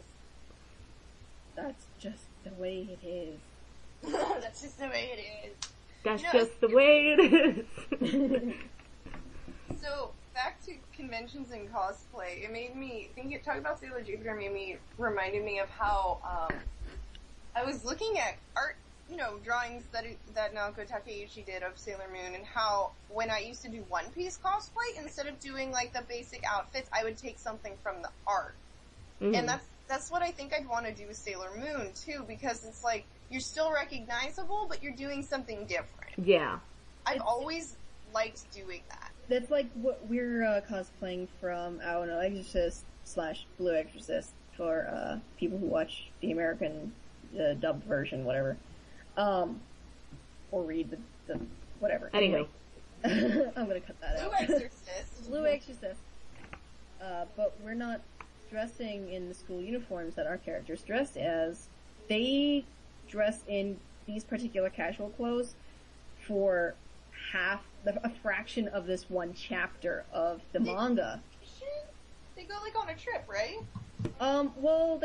[SPEAKER 1] That's just the way it is.
[SPEAKER 2] That's just the way it is.
[SPEAKER 3] That's just the way it is.
[SPEAKER 2] So, back to conventions and cosplay, it made me think, talking about Sailor Jupiter reminded me of how, I was looking at art, drawings that Naoko Takeuchi did of Sailor Moon, and how, when I used to do One Piece cosplay, instead of doing, like, the basic outfits, I would take something from the art. Mm-hmm. And that's what I think I'd want to do with Sailor Moon, too, because it's like, you're still recognizable, but you're doing something different.
[SPEAKER 3] Yeah.
[SPEAKER 2] I've always liked doing that.
[SPEAKER 1] That's like what we're cosplaying from Aono Exorcist / Blue Exorcist for people who watch the American dubbed version, whatever. Or read the whatever.
[SPEAKER 3] Anyway.
[SPEAKER 1] I'm gonna cut that out.
[SPEAKER 2] Blue Exorcist.
[SPEAKER 1] Blue Exorcist. But we're not dressing in the school uniforms that our characters dressed as, they dress in these particular casual clothes for a fraction of this one chapter of the manga.
[SPEAKER 2] They go like on a trip, right?
[SPEAKER 1] Well,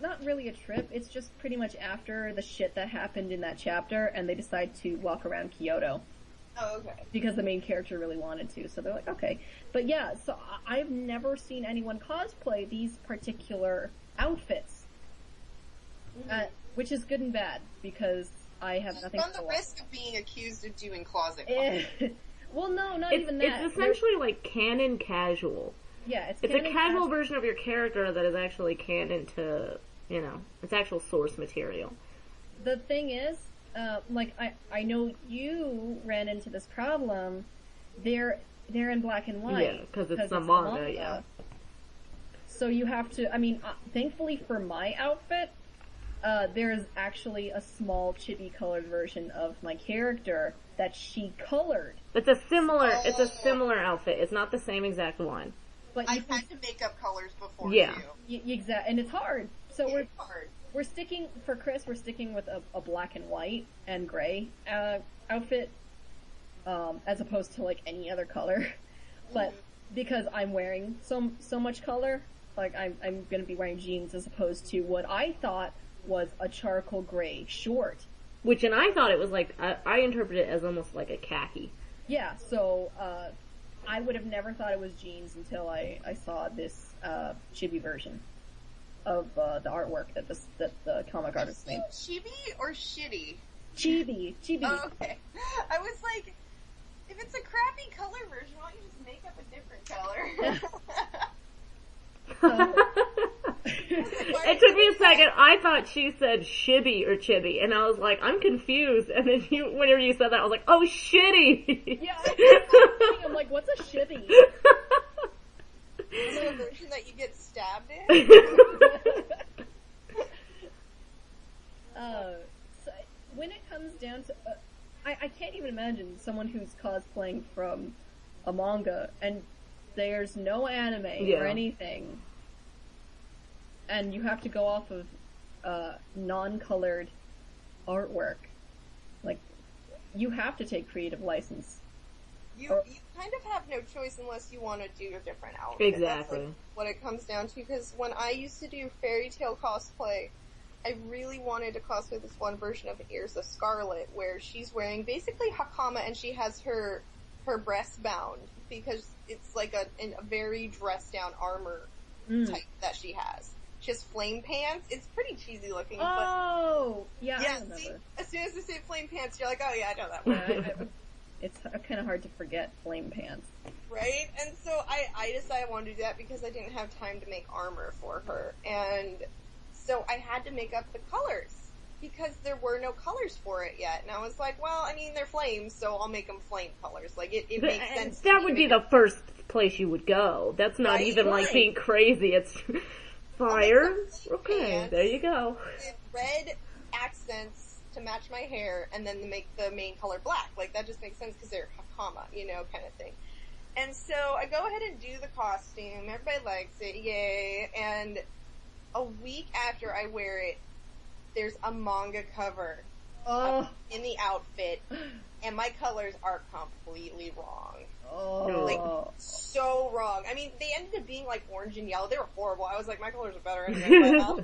[SPEAKER 1] not really a trip. It's just pretty much after the shit that happened in that chapter, and they decide to walk around Kyoto.
[SPEAKER 2] Oh, okay.
[SPEAKER 1] Because the main character really wanted to, so they're like, okay. But yeah, so I've never seen anyone cosplay these particular outfits. Which is good and bad, because I have nothing to
[SPEAKER 2] run the risk of being accused of doing closet cosplay.
[SPEAKER 1] Well, no, not even that.
[SPEAKER 3] It's essentially like canon casual.
[SPEAKER 1] Yeah, it's
[SPEAKER 3] a casual version of your character that is actually canon to, it's actual source material.
[SPEAKER 1] The thing is, I know you ran into this problem. They're in black and white.
[SPEAKER 3] Yeah, because it's a manga, yeah.
[SPEAKER 1] So you have to, thankfully for my outfit, there's actually a small chibi colored version of my character that she colored.
[SPEAKER 3] It's a similar outfit. It's not the same exact one.
[SPEAKER 2] But I've had to make up colors before,
[SPEAKER 3] too.
[SPEAKER 1] Exactly, and it's hard. So
[SPEAKER 2] hard.
[SPEAKER 1] We're sticking with a black and white and gray outfit, as opposed to like any other color. But because I'm wearing so much color, like I'm gonna be wearing jeans as opposed to what I thought was a charcoal gray short.
[SPEAKER 3] And I thought it was like, I interpret it as almost like a khaki.
[SPEAKER 1] Yeah, so, I would have never thought it was jeans until I saw this, chibi version of, the artwork that the comic artist made.
[SPEAKER 2] Chibi or shitty?
[SPEAKER 1] Chibi.
[SPEAKER 2] Oh, okay. I was like, if it's a crappy color version, why don't you just make up a different color?
[SPEAKER 3] It took me a second. I thought she said shibby or chibi, and I was like, I'm confused. And then whenever you said that, I was like, oh, shitty.
[SPEAKER 1] Yeah, I'm like, what's a shibby?
[SPEAKER 2] Is it a version that you get stabbed in?
[SPEAKER 1] So when it comes down to, I can't even imagine someone who's cosplaying from a manga, and there's no anime or anything. And you have to go off of non-colored artwork. Like, you have to take creative license.
[SPEAKER 2] You kind of have no choice unless you want to do a different outfit.
[SPEAKER 3] Exactly.
[SPEAKER 2] That's like what it comes down to, because when I used to do fairy tale cosplay, I really wanted to cosplay this one version of Ears of Scarlet, where she's wearing basically hakama and she has her breast bound, because it's like a very dressed down armor type that she has. She has flame pants. It's pretty cheesy looking.
[SPEAKER 1] Oh!
[SPEAKER 2] But
[SPEAKER 1] Yeah, I remember.
[SPEAKER 2] See, as soon as I say flame pants, you're like, oh yeah, I know that one.
[SPEAKER 1] It's kind of hard to forget flame pants.
[SPEAKER 2] Right? And so I decided I wanted to do that because I didn't have time to make armor for her. And so I had to make up the colors, because there were no colors for it yet. And I was like, well, they're flames, so I'll make them flame colors. Like, it makes sense.
[SPEAKER 3] That would be the first place you would go. That's not even like being crazy. It's fire. Okay, pants, there you go.
[SPEAKER 2] With red accents to match my hair, and then to make the main color black. Like, that just makes sense because they're hakama, kind of thing. And so I go ahead and do the costume. Everybody likes it, yay. And a week after I wear it, there's a manga cover in the outfit, and my colors are completely wrong.
[SPEAKER 1] Oh.
[SPEAKER 2] Like, so wrong. They ended up being like orange and yellow. They were horrible. I was like, my colors are better anyway.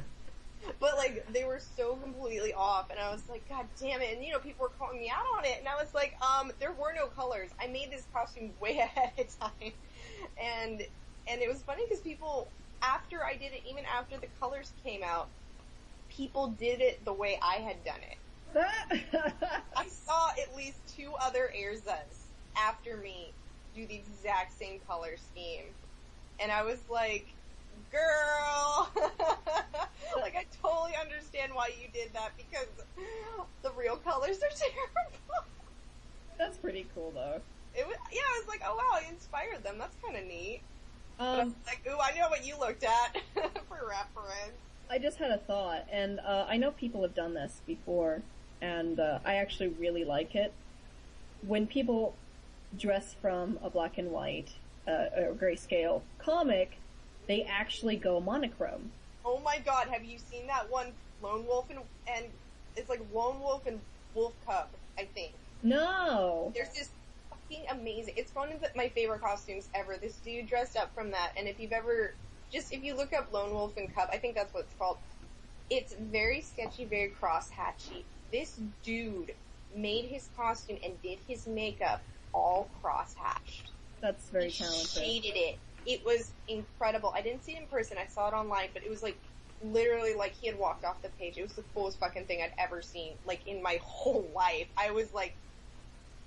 [SPEAKER 2] But like, they were so completely off, and I was like, God damn it. And people were calling me out on it, and I was like, there were no colors. I made this costume way ahead of time. And it was funny because people, after I did it, even after the colors came out, people did it the way I had done it. I saw at least 2 other Erzas after me do the exact same color scheme. And I was like, girl! Like, I totally understand why you did that, because the real colors are terrible.
[SPEAKER 1] That's pretty cool, though.
[SPEAKER 2] I was like, oh wow, I inspired them. That's kind of neat. But I was like, ooh, I know what you looked at for reference.
[SPEAKER 1] I just had a thought, and I know people have done this before, and I actually really like it. When people dress from a black and white or grayscale comic, they actually go monochrome.
[SPEAKER 2] Oh my god, have you seen that one Lone Wolf and it's like Lone Wolf and Wolf Cub, I think.
[SPEAKER 1] No!
[SPEAKER 2] There's this fucking amazing, it's one of my favorite costumes ever. This dude dressed up from that, and if you look up Lone Wolf and Cub, I think that's what it's called. It's very sketchy, very crosshatchy. This dude made his costume and did his makeup all crosshatched.
[SPEAKER 1] That's very talented.
[SPEAKER 2] He shaded it. It was incredible. I didn't see it in person. I saw it online, but it was like literally like he had walked off the page. It was the coolest fucking thing I'd ever seen, like in my whole life. I was like,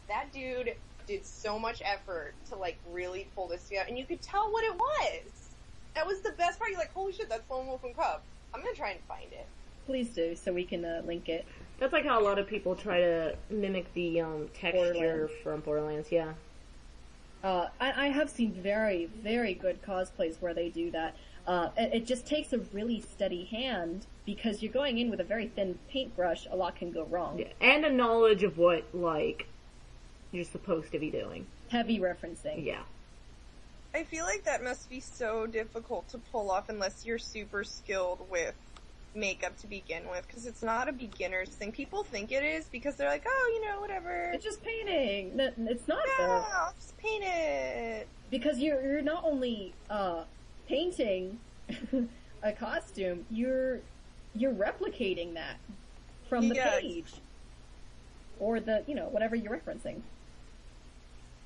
[SPEAKER 2] that dude did so much effort to like really pull this together, and you could tell what it was. That was the best part. You're like, holy shit, that's Lone Wolf and Cub. I'm gonna try and find it.
[SPEAKER 1] Please do, so we can link it.
[SPEAKER 3] That's like how a lot of people try to mimic the texture
[SPEAKER 1] Borderlands.
[SPEAKER 3] from Borderlands, yeah.
[SPEAKER 1] I have seen very, very good cosplays where they do that. It just takes a really steady hand, because you're going in with a very thin paintbrush, a lot can go wrong.
[SPEAKER 3] Yeah. And a knowledge of what, like, you're supposed to be doing.
[SPEAKER 1] Heavy referencing.
[SPEAKER 3] Yeah.
[SPEAKER 2] I feel like that must be so difficult to pull off unless you're super skilled with makeup to begin with, because it's not a beginner's thing. People think it is because they're like, oh, whatever.
[SPEAKER 1] It's just painting. No, it's not
[SPEAKER 2] Yeah,
[SPEAKER 1] though.
[SPEAKER 2] I'll just paint it.
[SPEAKER 1] Because you're not only painting a costume, you're replicating that from the
[SPEAKER 2] Yeah.
[SPEAKER 1] page. Or the, whatever you're referencing.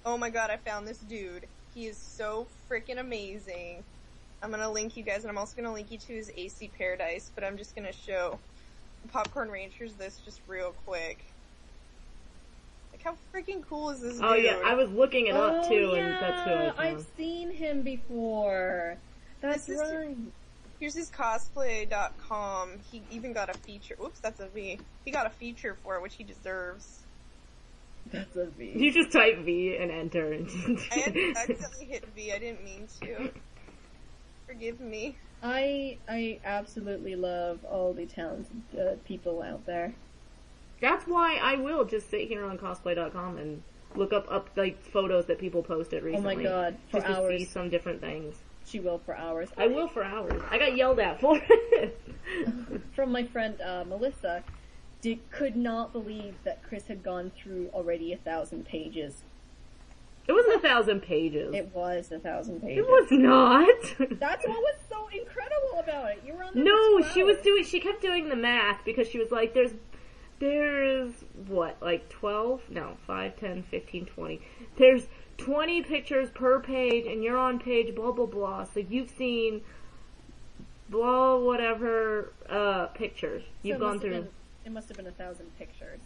[SPEAKER 2] Oh my god, I found this dude. He is so freaking amazing. I'm gonna link you guys, and I'm also gonna link you to his AC Paradise, but I'm just gonna show Popcorn Rangers this just real quick. Like, how freaking cool is this dude?
[SPEAKER 3] Oh yeah, I was looking it up too,
[SPEAKER 1] yeah,
[SPEAKER 3] and that's who I found.
[SPEAKER 1] I've seen him before. That's
[SPEAKER 2] This is-
[SPEAKER 1] right.
[SPEAKER 2] Here's his cosplay.com. He even got a feature. Oops, that's a V. He got a feature for it, which he deserves.
[SPEAKER 1] That's a V.
[SPEAKER 3] You just type V and enter.
[SPEAKER 2] I accidentally hit V. I didn't mean to. Forgive me.
[SPEAKER 1] I absolutely love all the talented people out there.
[SPEAKER 3] That's why I will just sit here on cosplay.com and look up like photos that people posted recently.
[SPEAKER 1] Oh my god, for
[SPEAKER 3] just
[SPEAKER 1] hours.
[SPEAKER 3] to see some different things.
[SPEAKER 1] She will for hours.
[SPEAKER 3] I will for hours. I got yelled at for it.
[SPEAKER 1] From my friend Melissa, could not believe that Chris had gone through already 1,000 pages.
[SPEAKER 3] It wasn't 1,000 pages.
[SPEAKER 1] It was 1,000 pages.
[SPEAKER 3] It was not.
[SPEAKER 1] That's what was so incredible about it. You were on there
[SPEAKER 3] No,
[SPEAKER 1] for
[SPEAKER 3] she kept doing the math because she was like, there's what, like 12? No, 5, 10, 15, 20. There's 20 pictures per page and you're on page blah blah blah, so you've seen blah whatever pictures. You've gone through.
[SPEAKER 1] It must have been 1,000 pictures.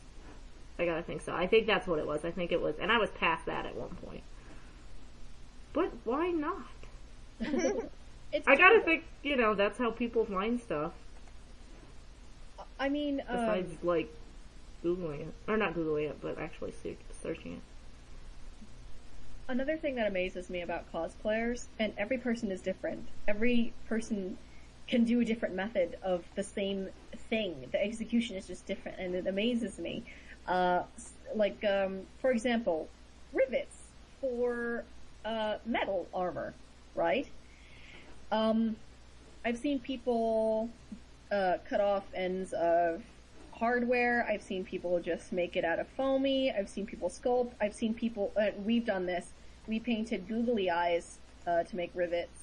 [SPEAKER 3] I gotta think so. I think that's what it was. I think it was, and I was past that at one point. But why not? I gotta think, that's how people find stuff.
[SPEAKER 1] I mean,
[SPEAKER 3] Besides, like, Googling it. Or not Googling it, but actually searching it.
[SPEAKER 1] another thing that amazes me about cosplayers, and every person is different. Every person can do a different method of the same thing. The execution is just different, and it amazes me. For example, rivets for metal armor, right? I've seen people cut off ends of hardware. I've seen people just make it out of foamy. I've seen people sculpt. I've seen people, we've done this. We painted googly eyes to make rivets.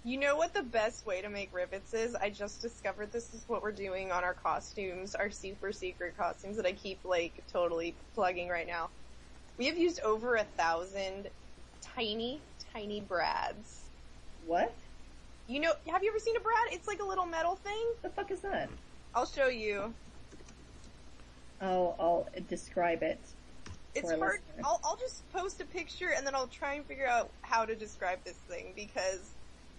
[SPEAKER 2] You know what the best way to make rivets is? I just discovered this is what we're doing on our costumes, our super secret costumes that I keep, totally plugging right now. We have used over 1,000 tiny, tiny brads.
[SPEAKER 1] What?
[SPEAKER 2] Have you ever seen a brad? It's like a little metal thing.
[SPEAKER 1] The fuck is that?
[SPEAKER 2] I'll show you.
[SPEAKER 1] I'll describe it.
[SPEAKER 2] It's
[SPEAKER 1] for our
[SPEAKER 2] hard.
[SPEAKER 1] listeners.
[SPEAKER 2] I'll just post a picture and then I'll try and figure out how to describe this thing, because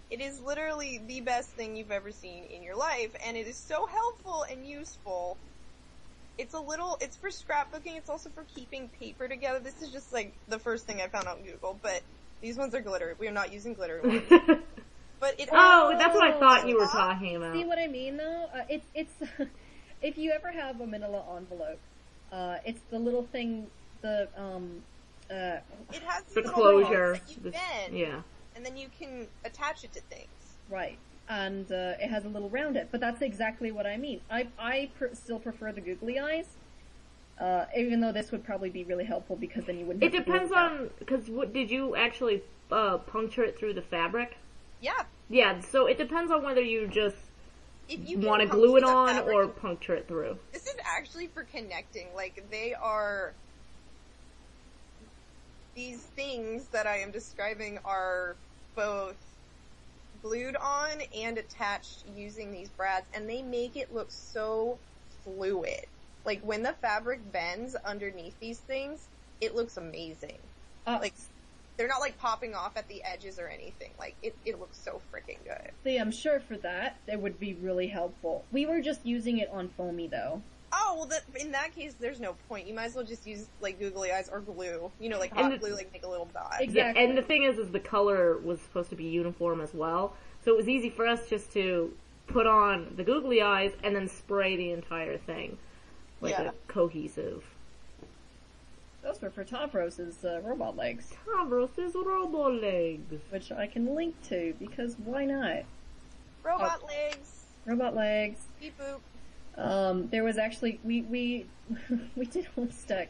[SPEAKER 2] it is literally the best thing you've ever seen in your life, and it is so helpful and useful. It's for scrapbooking, it's also for keeping paper together. This is just the first thing I found on Google, but these ones are glitter. We are not using glitter ones. But it
[SPEAKER 3] That's what I thought you were talking about.
[SPEAKER 1] See what I mean though? It's if you ever have a manila envelope, it's the little thing,
[SPEAKER 2] it has
[SPEAKER 3] the
[SPEAKER 2] little
[SPEAKER 3] closure.
[SPEAKER 2] holes that you bend,
[SPEAKER 3] Yeah.
[SPEAKER 2] and then you can attach it to things.
[SPEAKER 1] Right. And it has a little round it, but that's exactly what I mean. Still prefer the googly eyes, even though this would probably be really helpful because then you wouldn't.
[SPEAKER 3] It depends on, because did you actually puncture it through the fabric?
[SPEAKER 2] Yeah.
[SPEAKER 3] Yeah, so it depends on whether you just
[SPEAKER 2] If you
[SPEAKER 3] want to
[SPEAKER 2] can
[SPEAKER 3] glue it
[SPEAKER 2] puncture the
[SPEAKER 3] on
[SPEAKER 2] fabric,
[SPEAKER 3] or puncture it through.
[SPEAKER 2] this is actually for connecting. Like, they are... These things that I am describing are both glued on and attached using these brads, and they make it look so fluid. Like, when the fabric bends underneath these things, it looks amazing. Like, they're not, like, popping off at the edges or anything. Like, it looks so freaking good.
[SPEAKER 1] See, I'm sure for that, it would be really helpful. We were just using it on foamy, though.
[SPEAKER 2] Oh, well, in that case, there's no point. You might as well just use, like, googly eyes or glue. You know, like, hot glue, like, make a little dot.
[SPEAKER 1] Exactly.
[SPEAKER 3] Yeah, and the thing is the color was supposed to be uniform as well, so it was easy for us just to put on the googly eyes and then spray the entire thing. Like a cohesive.
[SPEAKER 1] Those were for Tavros's robot legs.
[SPEAKER 3] Tavros's robot legs.
[SPEAKER 1] Which I can link to, because why not?
[SPEAKER 2] Robot legs.
[SPEAKER 1] Robot legs.
[SPEAKER 2] Beep boop.
[SPEAKER 1] There was actually, we did Homestuck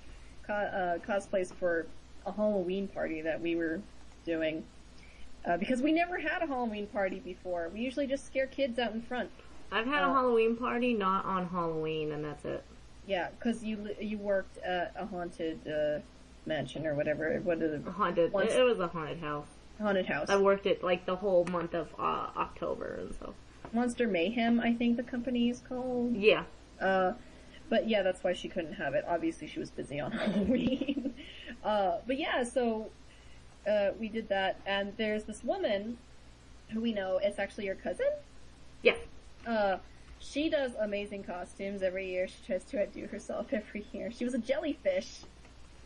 [SPEAKER 1] cosplays for a Halloween party that we were doing. Because we never had a Halloween party before. We usually just scare kids out in front.
[SPEAKER 3] I've had a Halloween party, not on Halloween, and that's it.
[SPEAKER 1] Yeah, because you worked at a haunted mansion or whatever. What is it?
[SPEAKER 3] Haunted. It was a haunted house.
[SPEAKER 1] Haunted house.
[SPEAKER 3] I worked it like the whole month of October and so.
[SPEAKER 1] Monster Mayhem, I think the company is called.
[SPEAKER 3] Yeah.
[SPEAKER 1] But yeah, that's why she couldn't have it. Obviously, she was busy on Halloween. But yeah, so we did that, and there's this woman who we know. It's actually your cousin.
[SPEAKER 3] Yes.
[SPEAKER 1] She does amazing costumes every year. She tries to outdo herself every year. She was a jellyfish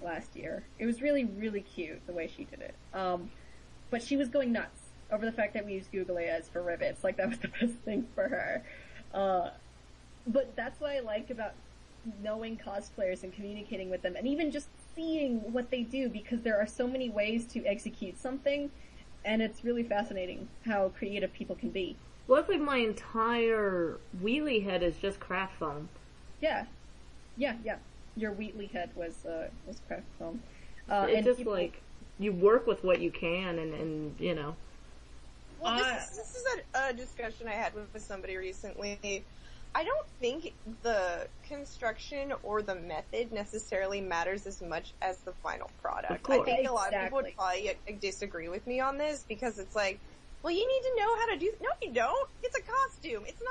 [SPEAKER 1] last year. It was really, really cute the way she did it. But she was going nuts over the fact that we used googly eyes for rivets. Like, that was the best thing for her. But that's what I like about knowing cosplayers and communicating with them, and even just seeing what they do, because there are so many ways to execute something, and it's really fascinating how creative people can be.
[SPEAKER 3] Well, it's like my entire wheelie head is just craft foam.
[SPEAKER 1] Yeah. Your Wheatley head was craft foam.
[SPEAKER 3] It's
[SPEAKER 1] and
[SPEAKER 3] just
[SPEAKER 1] people,
[SPEAKER 3] like, you work with what you can, and you know.
[SPEAKER 2] Well, this is a discussion I had with somebody recently. I don't think the construction or the method necessarily matters as much as the final product. I think a lot of people would probably disagree with me on this, because it's like, well, you need to know how to do. No, you don't. It's a costume. It's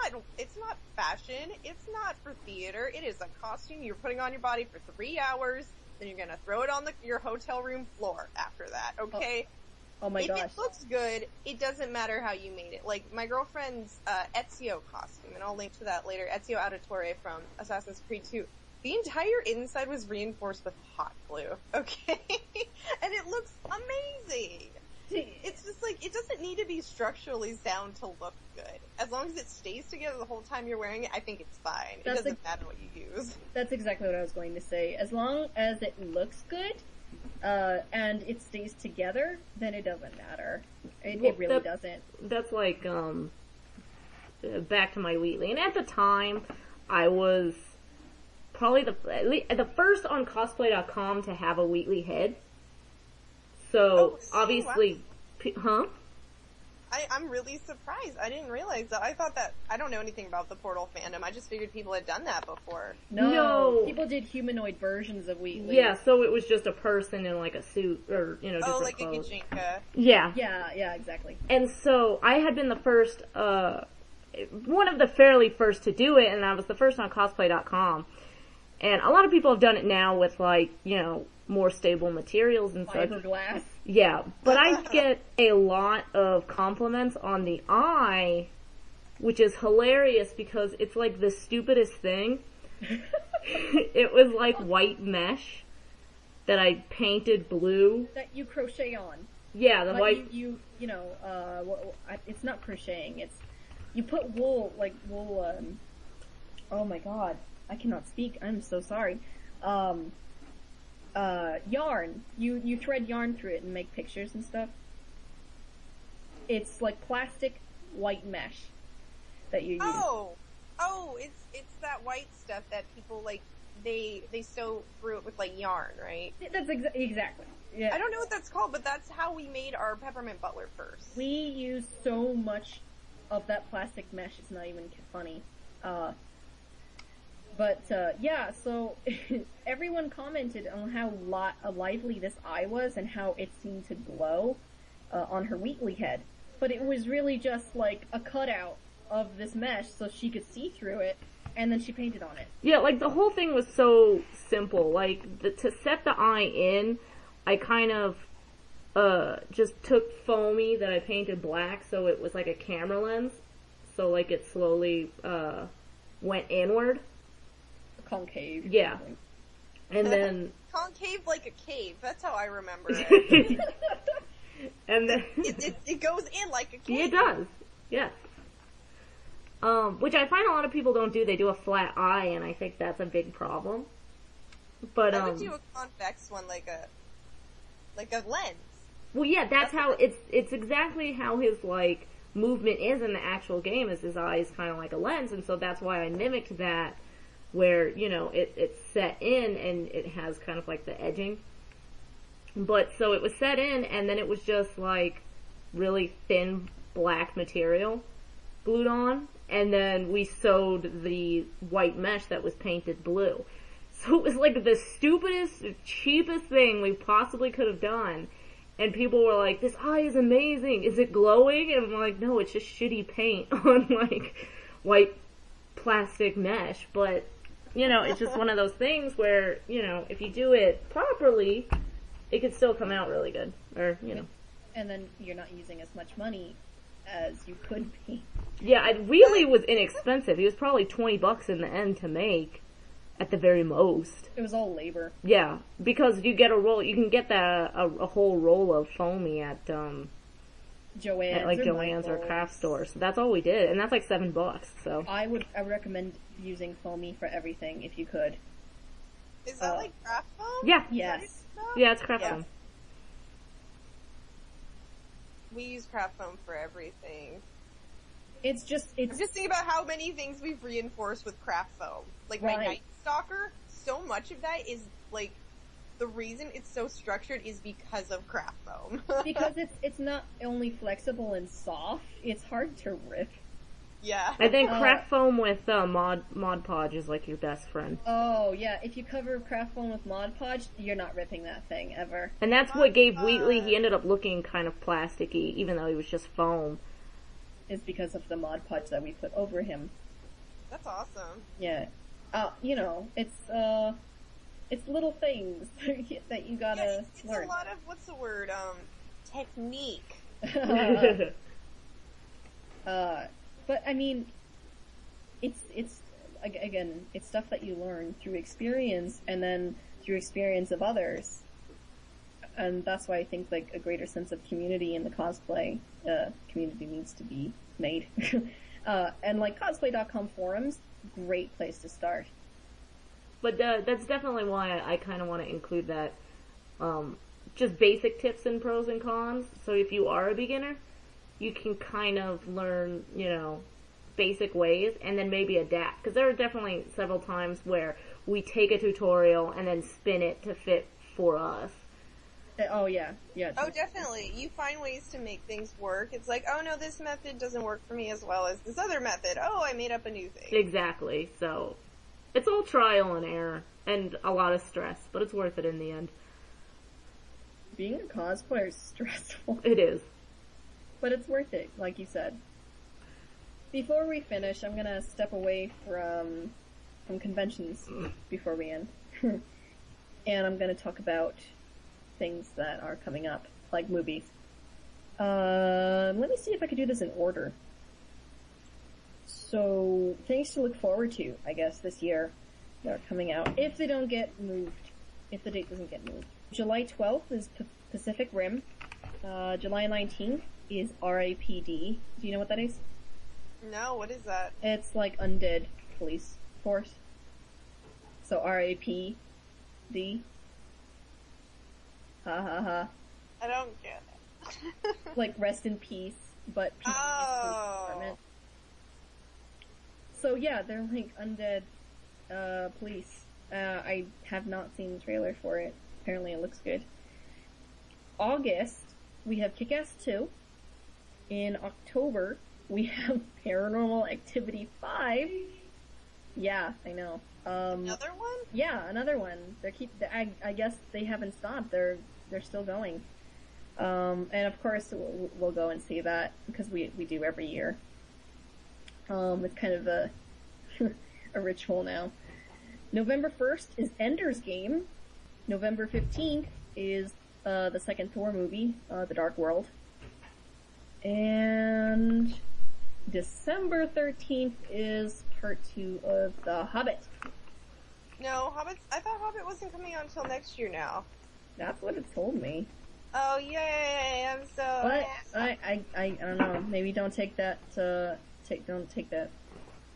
[SPEAKER 2] not fashion. It's not for theater. It is a costume you're putting on your body for 3 hours. Then you're gonna throw it on your hotel room floor after that. Okay.
[SPEAKER 1] Oh my gosh.
[SPEAKER 2] If it looks good, it doesn't matter how you made it. Like, my girlfriend's Ezio costume, and I'll link to that later. Ezio Auditore from Assassin's Creed 2. The entire inside was reinforced with hot glue. Okay, and it looks amazing. It's just like, it doesn't need to be structurally sound to look good. As long as it stays together the whole time you're wearing it, I think it's fine. It doesn't matter what you use.
[SPEAKER 1] That's exactly what I was going to say. As long as it looks good, and it stays together, then it doesn't matter. It really doesn't.
[SPEAKER 3] That's like, back to my Wheatley. And at the time, I was probably the first on cosplay.com to have a Wheatley head. So, obviously, huh?
[SPEAKER 2] I'm really surprised. I didn't realize that. I thought that, I don't know anything about the Portal fandom. I just figured people had done that before.
[SPEAKER 1] No. People did humanoid versions of Wheatley.
[SPEAKER 3] Yeah, so it was just a person in like a suit, or, you know, different
[SPEAKER 2] like
[SPEAKER 3] clothes.
[SPEAKER 2] A Gajinka.
[SPEAKER 3] Yeah.
[SPEAKER 1] Yeah, exactly.
[SPEAKER 3] And so, I had been the first, one of the fairly first to do it, and I was the first on cosplay.com. And a lot of people have done it now with, like, you know, more stable materials and such.
[SPEAKER 1] Fiberglass.
[SPEAKER 3] Yeah, but I get a lot of compliments on the eye, which is hilarious because it's like the stupidest thing. It was like white mesh that I painted blue.
[SPEAKER 1] That you crochet on.
[SPEAKER 3] Yeah, the
[SPEAKER 1] like
[SPEAKER 3] white...
[SPEAKER 1] it's not crocheting, it's, you put wool, oh my god, I cannot speak, I'm so sorry. Yarn. You thread yarn through it and make pictures and stuff. It's like plastic white mesh that you use.
[SPEAKER 2] Oh, it's that white stuff that people, like, they sew through it with, like, yarn, right?
[SPEAKER 1] That's exactly. Yeah.
[SPEAKER 2] I don't know what that's called, but that's how we made our peppermint butler purse.
[SPEAKER 1] We use so much of that plastic mesh, it's not even funny. Yeah, so everyone commented on how lively this eye was and how it seemed to glow on her Wheatley head. But it was really just like a cutout of this mesh so she could see through it, and then she painted on it.
[SPEAKER 3] Yeah, like the whole thing was so simple. Like, to set the eye in, I kind of just took foamy that I painted black so it was like a camera lens. So like it slowly went inward.
[SPEAKER 1] Concave.
[SPEAKER 3] Yeah. And then...
[SPEAKER 2] Concave like a cave. That's how I remember it.
[SPEAKER 3] And then...
[SPEAKER 2] it goes in like a cave.
[SPEAKER 3] It does. Yes. Which I find a lot of people don't do. They do a flat eye, and I think that's a big problem. But,
[SPEAKER 2] I would do a convex one like a lens.
[SPEAKER 3] Well, yeah, that's how... It's exactly how his, like, movement is in the actual game, is his eye is kind of like a lens, and so that's why I mimicked that, where, you know, it's set in and it has kind of like the edging. But, so it was set in, and then it was just like really thin black material glued on, and then we sewed the white mesh that was painted blue. So it was like the stupidest, cheapest thing we possibly could have done. And people were like, this eye is amazing. Is it glowing? And I'm like, no, it's just shitty paint on like white plastic mesh. But, you know, it's just one of those things where, you know, if you do it properly, it could still come out really good. Or, you know.
[SPEAKER 1] And then you're not using as much money as you could be.
[SPEAKER 3] Yeah, it really was inexpensive. It was probably $20 in the end to make, at the very most.
[SPEAKER 1] It was all labor.
[SPEAKER 3] Yeah, because you get a roll, you can get that, a whole roll of foamy at, Joann's or craft stores. So that's all we did, and that's like $7, so.
[SPEAKER 1] I would recommend using foamy for everything if you could.
[SPEAKER 2] Is that like craft foam?
[SPEAKER 3] Yeah.
[SPEAKER 1] Yes.
[SPEAKER 3] Yeah, it's craft foam.
[SPEAKER 2] We use craft foam for everything.
[SPEAKER 1] I'm just
[SPEAKER 2] thinking about how many things we've reinforced with craft foam. Like my Night Stalker, so much of that is like, the reason it's so structured is because of craft foam.
[SPEAKER 1] Because it's not only flexible and soft, it's hard to rip.
[SPEAKER 2] Yeah.
[SPEAKER 3] I think craft foam with Mod Podge is like your best friend.
[SPEAKER 1] Oh yeah, if you cover craft foam with Mod Podge, you're not ripping that thing ever.
[SPEAKER 3] And that's what gave Wheatley, he ended up looking kind of plasticky, even though he was just foam.
[SPEAKER 1] Is because of the Mod Podge that we put over him.
[SPEAKER 2] That's awesome.
[SPEAKER 1] Yeah. You know, it's little things that you gotta learn.
[SPEAKER 2] It's a lot of, what's the word, technique.
[SPEAKER 1] But I mean, it's again, it's stuff that you learn through experience and then through experience of others. And that's why I think like a greater sense of community in the cosplay community needs to be made. And like cosplay.com forums, great place to start.
[SPEAKER 3] But that's definitely why I kind of want to include that, just basic tips and pros and cons. So if you are a beginner, you can kind of learn, you know, basic ways and then maybe adapt. Because there are definitely several times where we take a tutorial and then spin it to fit for us.
[SPEAKER 1] Oh yeah.
[SPEAKER 2] Oh, definitely. You find ways to make things work. It's like, oh no, this method doesn't work for me as well as this other method. Oh, I made up a new thing.
[SPEAKER 3] Exactly. So, it's all trial and error and a lot of stress, but it's worth it in the end.
[SPEAKER 1] Being a cosplayer is stressful.
[SPEAKER 3] It is.
[SPEAKER 1] But it's worth it, like you said. Before we finish, I'm gonna step away from conventions before we end. And I'm gonna talk about things that are coming up, like movies. Let me see if I can do this in order. So, things to look forward to, I guess, this year that are coming out, if they don't get moved. If the date doesn't get moved. July 12th is Pacific Rim. July 19th is RAPD. Do you know what that is?
[SPEAKER 2] No, what is that?
[SPEAKER 1] It's like Undead Police Force. So RAPD. Ha ha ha.
[SPEAKER 2] I don't get it.
[SPEAKER 1] Like rest in peace, but peace.
[SPEAKER 2] Oh.
[SPEAKER 1] So yeah, they're like undead police. I have not seen the trailer for it. Apparently it looks good. August, we have Kick-Ass 2. In October, we have Paranormal Activity 5. Yeah, I know.
[SPEAKER 2] Another one?
[SPEAKER 1] Yeah, another one. I guess they haven't stopped. They're still going. And of course we'll go and see that because we do every year. It's kind of a a ritual now. November 1st is Ender's Game. November 15th is the second Thor movie, The Dark World. And December 13th is part 2 of The Hobbit.
[SPEAKER 2] No, I thought Hobbit wasn't coming out until next year now.
[SPEAKER 1] That's what it told me.
[SPEAKER 2] Oh, yay! I'm so...
[SPEAKER 1] But I don't know. Maybe don't take that to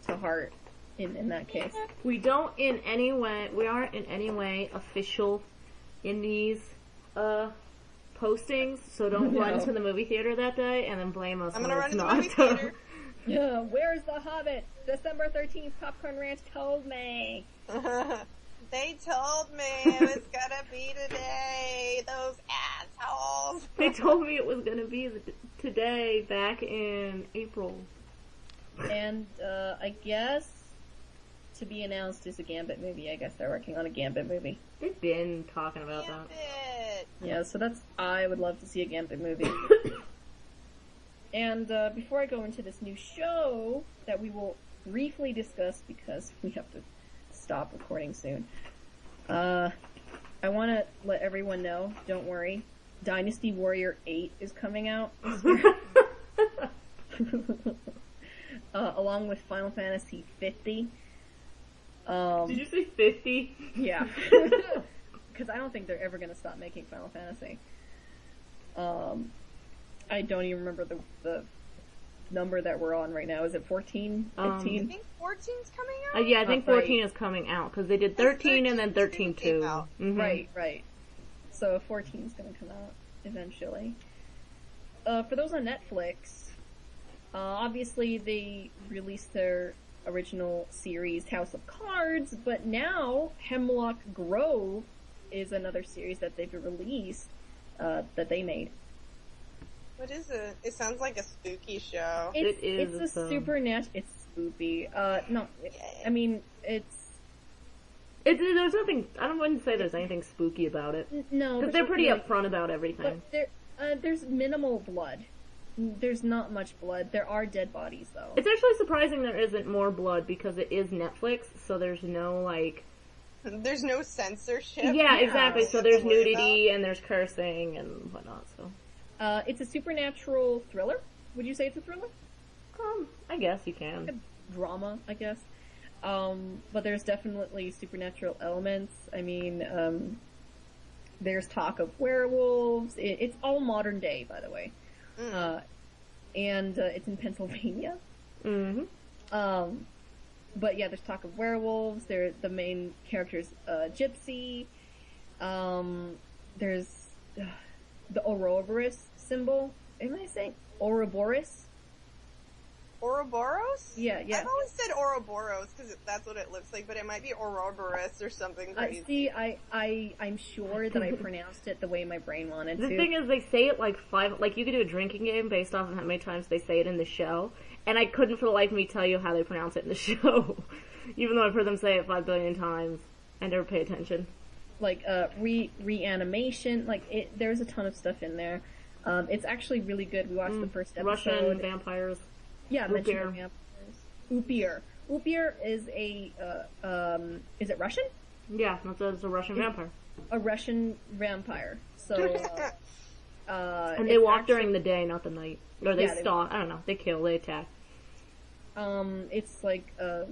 [SPEAKER 1] heart in that case.
[SPEAKER 3] We aren't in any way official in these postings, so don't run to the movie theater that day and then blame us.
[SPEAKER 2] I'm
[SPEAKER 3] when
[SPEAKER 2] gonna run
[SPEAKER 3] it's
[SPEAKER 2] to the
[SPEAKER 3] not.
[SPEAKER 2] movie theater.
[SPEAKER 1] Yeah, where's The Hobbit? December 13th, Popcorn Ranch told me.
[SPEAKER 2] They told me it was gonna be today, those assholes.
[SPEAKER 3] They told me it was gonna be today back in April.
[SPEAKER 1] And, I guess, to be announced is a Gambit movie. I guess they're working on a Gambit movie.
[SPEAKER 3] They've been talking about that.
[SPEAKER 1] Yeah, so I would love to see a Gambit movie. And, before I go into this new show that we will briefly discuss because we have to stop recording soon, I want to let everyone know, don't worry, Dynasty Warrior 8 is coming out this year. Along with Final Fantasy 50.
[SPEAKER 3] Did you say 50?
[SPEAKER 1] Yeah. Because I don't think they're ever going to stop making Final Fantasy. I don't even remember the number that we're on right now. Is it 14? 15?
[SPEAKER 2] I think 14's coming out?
[SPEAKER 3] Yeah, I think 14 is coming out, because they did 13 and then 13 too.
[SPEAKER 1] Mm-hmm. Right. So 14 is going to come out eventually. For those on Netflix, obviously they released their original series House of Cards, but now Hemlock Grove is another series that they've released that they made.
[SPEAKER 2] What is it? It sounds like a spooky show.
[SPEAKER 1] It's a supernatural. It's spoopy. No, I mean
[SPEAKER 3] there's nothing. I wouldn't say there's anything spooky about it.
[SPEAKER 1] No,
[SPEAKER 3] because they're pretty upfront about everything.
[SPEAKER 1] But there's minimal blood. There's not much blood. There are dead bodies though.
[SPEAKER 3] It's actually surprising there isn't more blood because it is Netflix, so there's no
[SPEAKER 2] There's no censorship.
[SPEAKER 3] Yeah, exactly. So there's nudity and there's cursing and whatnot. So.
[SPEAKER 1] It's a supernatural thriller. Would you say it's a thriller?
[SPEAKER 3] I guess you can.
[SPEAKER 1] A drama, I guess. But there's definitely supernatural elements. I mean, there's talk of werewolves. It's all modern day, by the way. And it's in Pennsylvania.
[SPEAKER 3] Mm-hmm.
[SPEAKER 1] But yeah, there's talk of werewolves. The main character's gypsy. There's the Ouroboros symbol. Am I saying Ouroboros?
[SPEAKER 2] Ouroboros?
[SPEAKER 1] Yeah.
[SPEAKER 2] I've always said Ouroboros because that's what it looks like, but it might be Ouroboros or something crazy.
[SPEAKER 1] I'm sure that I pronounced it the way my brain wanted to.
[SPEAKER 3] The thing is, they say it like you could do a drinking game based off of how many times they say it in the show, and I couldn't for the life of me tell you how they pronounce it in the show. Even though I've heard them say it 5 billion times, I never pay attention. Like,
[SPEAKER 1] reanimation, there's a ton of stuff in there. It's actually really good. We watched the first episode.
[SPEAKER 3] Russian vampires.
[SPEAKER 1] Yeah, Russian vampires. Upier. Upier is is it Russian?
[SPEAKER 3] Yeah, it's a Russian vampire.
[SPEAKER 1] A Russian vampire. So,
[SPEAKER 3] and they walk during the day, not the night. Or they stalk, I don't know, they kill, they attack.
[SPEAKER 1] It's like a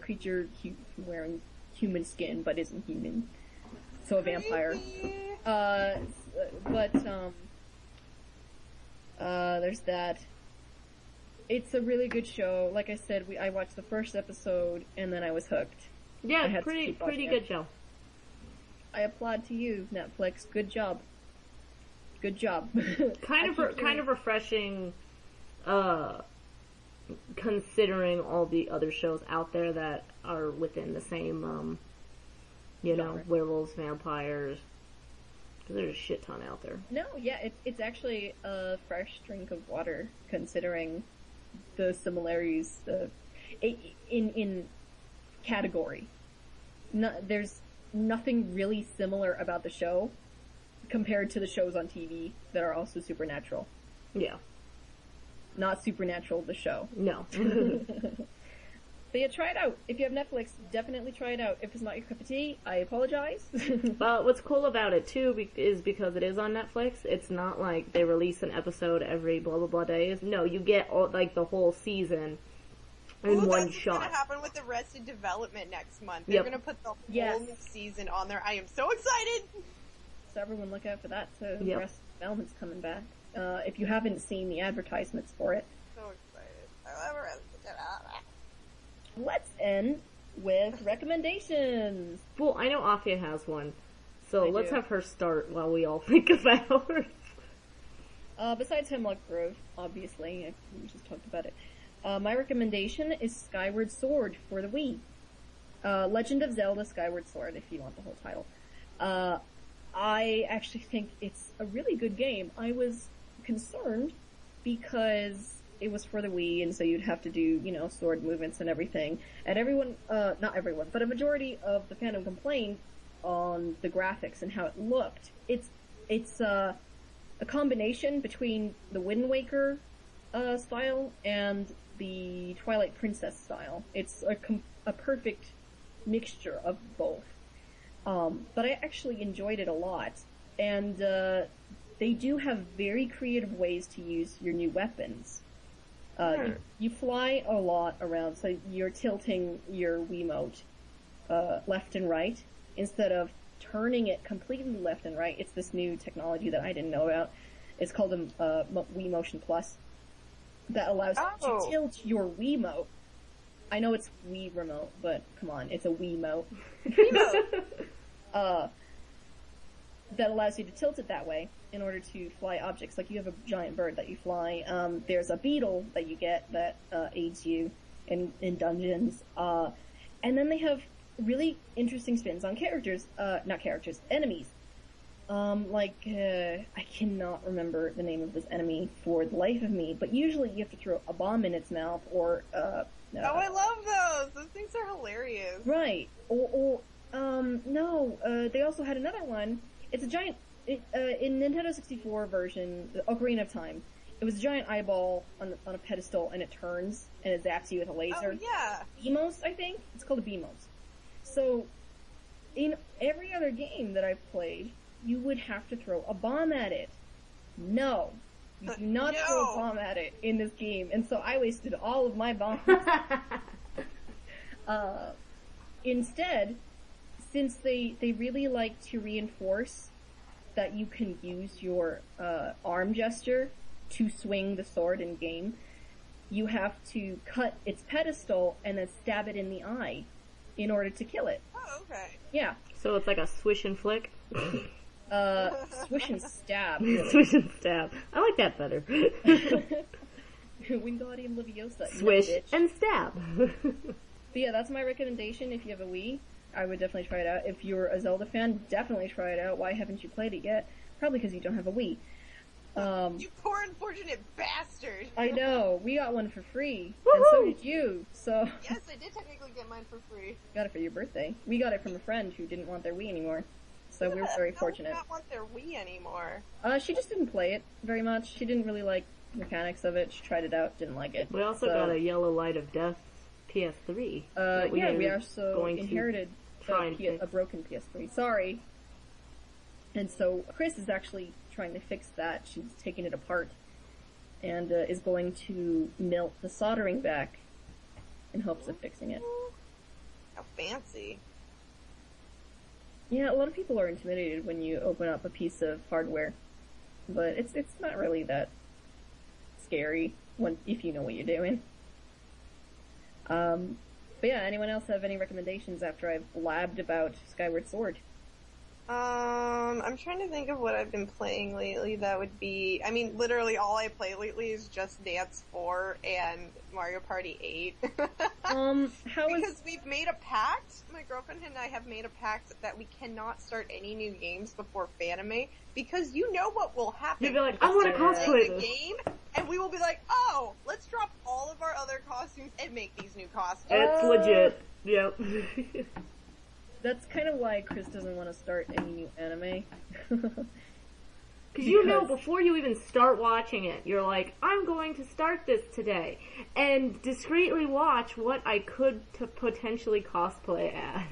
[SPEAKER 1] creature wearing human skin, but isn't human. So a vampire. There's that. It's a really good show. Like I said, I watched the first episode and then I was hooked.
[SPEAKER 3] Yeah, pretty good show.
[SPEAKER 1] I applaud to you, Netflix. Good job. Good job.
[SPEAKER 3] kind of refreshing, considering all the other shows out there that are within the same, werewolves, vampires. Because there's a shit ton out there.
[SPEAKER 1] No, yeah, it's actually a fresh drink of water, considering the similarities in category. There's nothing really similar about the show compared to the shows on TV that are also supernatural.
[SPEAKER 3] Yeah.
[SPEAKER 1] Not Supernatural, the show.
[SPEAKER 3] No.
[SPEAKER 1] But yeah, try it out. If you have Netflix, definitely try it out. If it's not your cup of tea, I apologize.
[SPEAKER 3] Well, what's cool about it, too, is because it is on Netflix, it's not like they release an episode every blah, blah, blah days. No, you get, the whole season in one shot.
[SPEAKER 4] That's gonna happen with Arrested Development next month. They're gonna put the whole new season on there. I am so excited!
[SPEAKER 1] So everyone look out for that. So Arrested Development's coming back. If you haven't seen the advertisements for it.
[SPEAKER 4] So excited. I love Arrested Development.
[SPEAKER 1] Let's end with recommendations.
[SPEAKER 3] Well, I know Afiyah has one, so let's have her start while we all think of ours.
[SPEAKER 1] Besides Hemlock Grove, obviously, we just talked about it. My recommendation is Skyward Sword for the Wii. Legend of Zelda Skyward Sword, if you want the whole title. I actually think it's a really good game. I was concerned because it was for the Wii, and so you'd have to do, sword movements and everything. And everyone, not everyone, but a majority of the fandom complained on the graphics and how it looked. It's a combination between the Wind Waker style and the Twilight Princess style. It's a perfect mixture of both. But I actually enjoyed it a lot. And they do have very creative ways to use your new weapons. You fly a lot around, so you're tilting your Wiimote left and right instead of turning it completely left and right. It's this new technology that I didn't know about. It's called a Wii Motion Plus that allows you to tilt your Wiimote. I know it's Wii Remote, but come on, it's a Wiimote. That allows you to tilt it that way in order to fly objects. Like, you have a giant bird that you fly. There's a beetle that you get that aids you in dungeons. And then they have really interesting spins on enemies. I cannot remember the name of this enemy for the life of me, but usually you have to throw a bomb in its mouth or,
[SPEAKER 4] I love those! Those things are hilarious.
[SPEAKER 1] Right. They also had another one. It's a giant, in Nintendo 64 version, the Ocarina of Time, it was a giant eyeball on a pedestal, and it turns, and it zaps you with a laser.
[SPEAKER 4] Oh, yeah.
[SPEAKER 1] Beamos, I think? It's called a Beamos. So, in every other game that I've played, you would have to throw a bomb at it. No. You do not throw a bomb at it in this game, and so I wasted all of my bombs. Instead, since they really like to reinforce that you can use your arm gesture to swing the sword in game, you have to cut its pedestal and then stab it in the eye in order to kill it.
[SPEAKER 4] Oh, okay.
[SPEAKER 1] Yeah.
[SPEAKER 3] So it's like a swish and flick?
[SPEAKER 1] Swish and stab. Really.
[SPEAKER 3] Swish and stab. I like that better.
[SPEAKER 1] Wingardium Leviosa.
[SPEAKER 3] Swish and stab.
[SPEAKER 1] But yeah, that's my recommendation if you have a Wii. I would definitely try it out. If you're a Zelda fan, definitely try it out. Why haven't you played it yet? Probably because you don't have a Wii.
[SPEAKER 4] You poor unfortunate bastard!
[SPEAKER 1] I know. We got one for free.
[SPEAKER 3] Woo-hoo!
[SPEAKER 1] And so did you. So
[SPEAKER 4] Yes, I did technically get mine for free.
[SPEAKER 1] got it for your birthday. We got it from a friend who didn't want their Wii anymore. So we were very fortunate.
[SPEAKER 4] I don't want their Wii anymore.
[SPEAKER 1] She just didn't play it very much. She didn't really like the mechanics of it. She tried it out, didn't like it.
[SPEAKER 3] We also got a Yellow Light of Death PS3.
[SPEAKER 1] We also inherited a broken PS3. Sorry. And so Chris is actually trying to fix that. She's taking it apart and is going to melt the soldering back in hopes of fixing it.
[SPEAKER 4] How fancy.
[SPEAKER 1] Yeah, a lot of people are intimidated when you open up a piece of hardware, but it's not really that scary if you know what you're doing. But yeah, anyone else have any recommendations after I've blabbed about Skyward Sword?
[SPEAKER 4] I'm trying to think of what I've been playing lately that would be, I mean, literally all I play lately is Just Dance 4 and Mario Party 8. Because we've made a pact, my girlfriend and I have made a pact that we cannot start any new games before Fanime, because you know what will happen.
[SPEAKER 3] You'll be like, I want to cosplay
[SPEAKER 4] the game, and we will be like, oh, let's drop all of our other costumes and make these new costumes.
[SPEAKER 3] It's legit. Yep.
[SPEAKER 1] That's kind of why Chris doesn't want to start any new anime.
[SPEAKER 3] Because you know, before you even start watching it, you're like, I'm going to start this today, and discreetly watch what I could potentially cosplay as.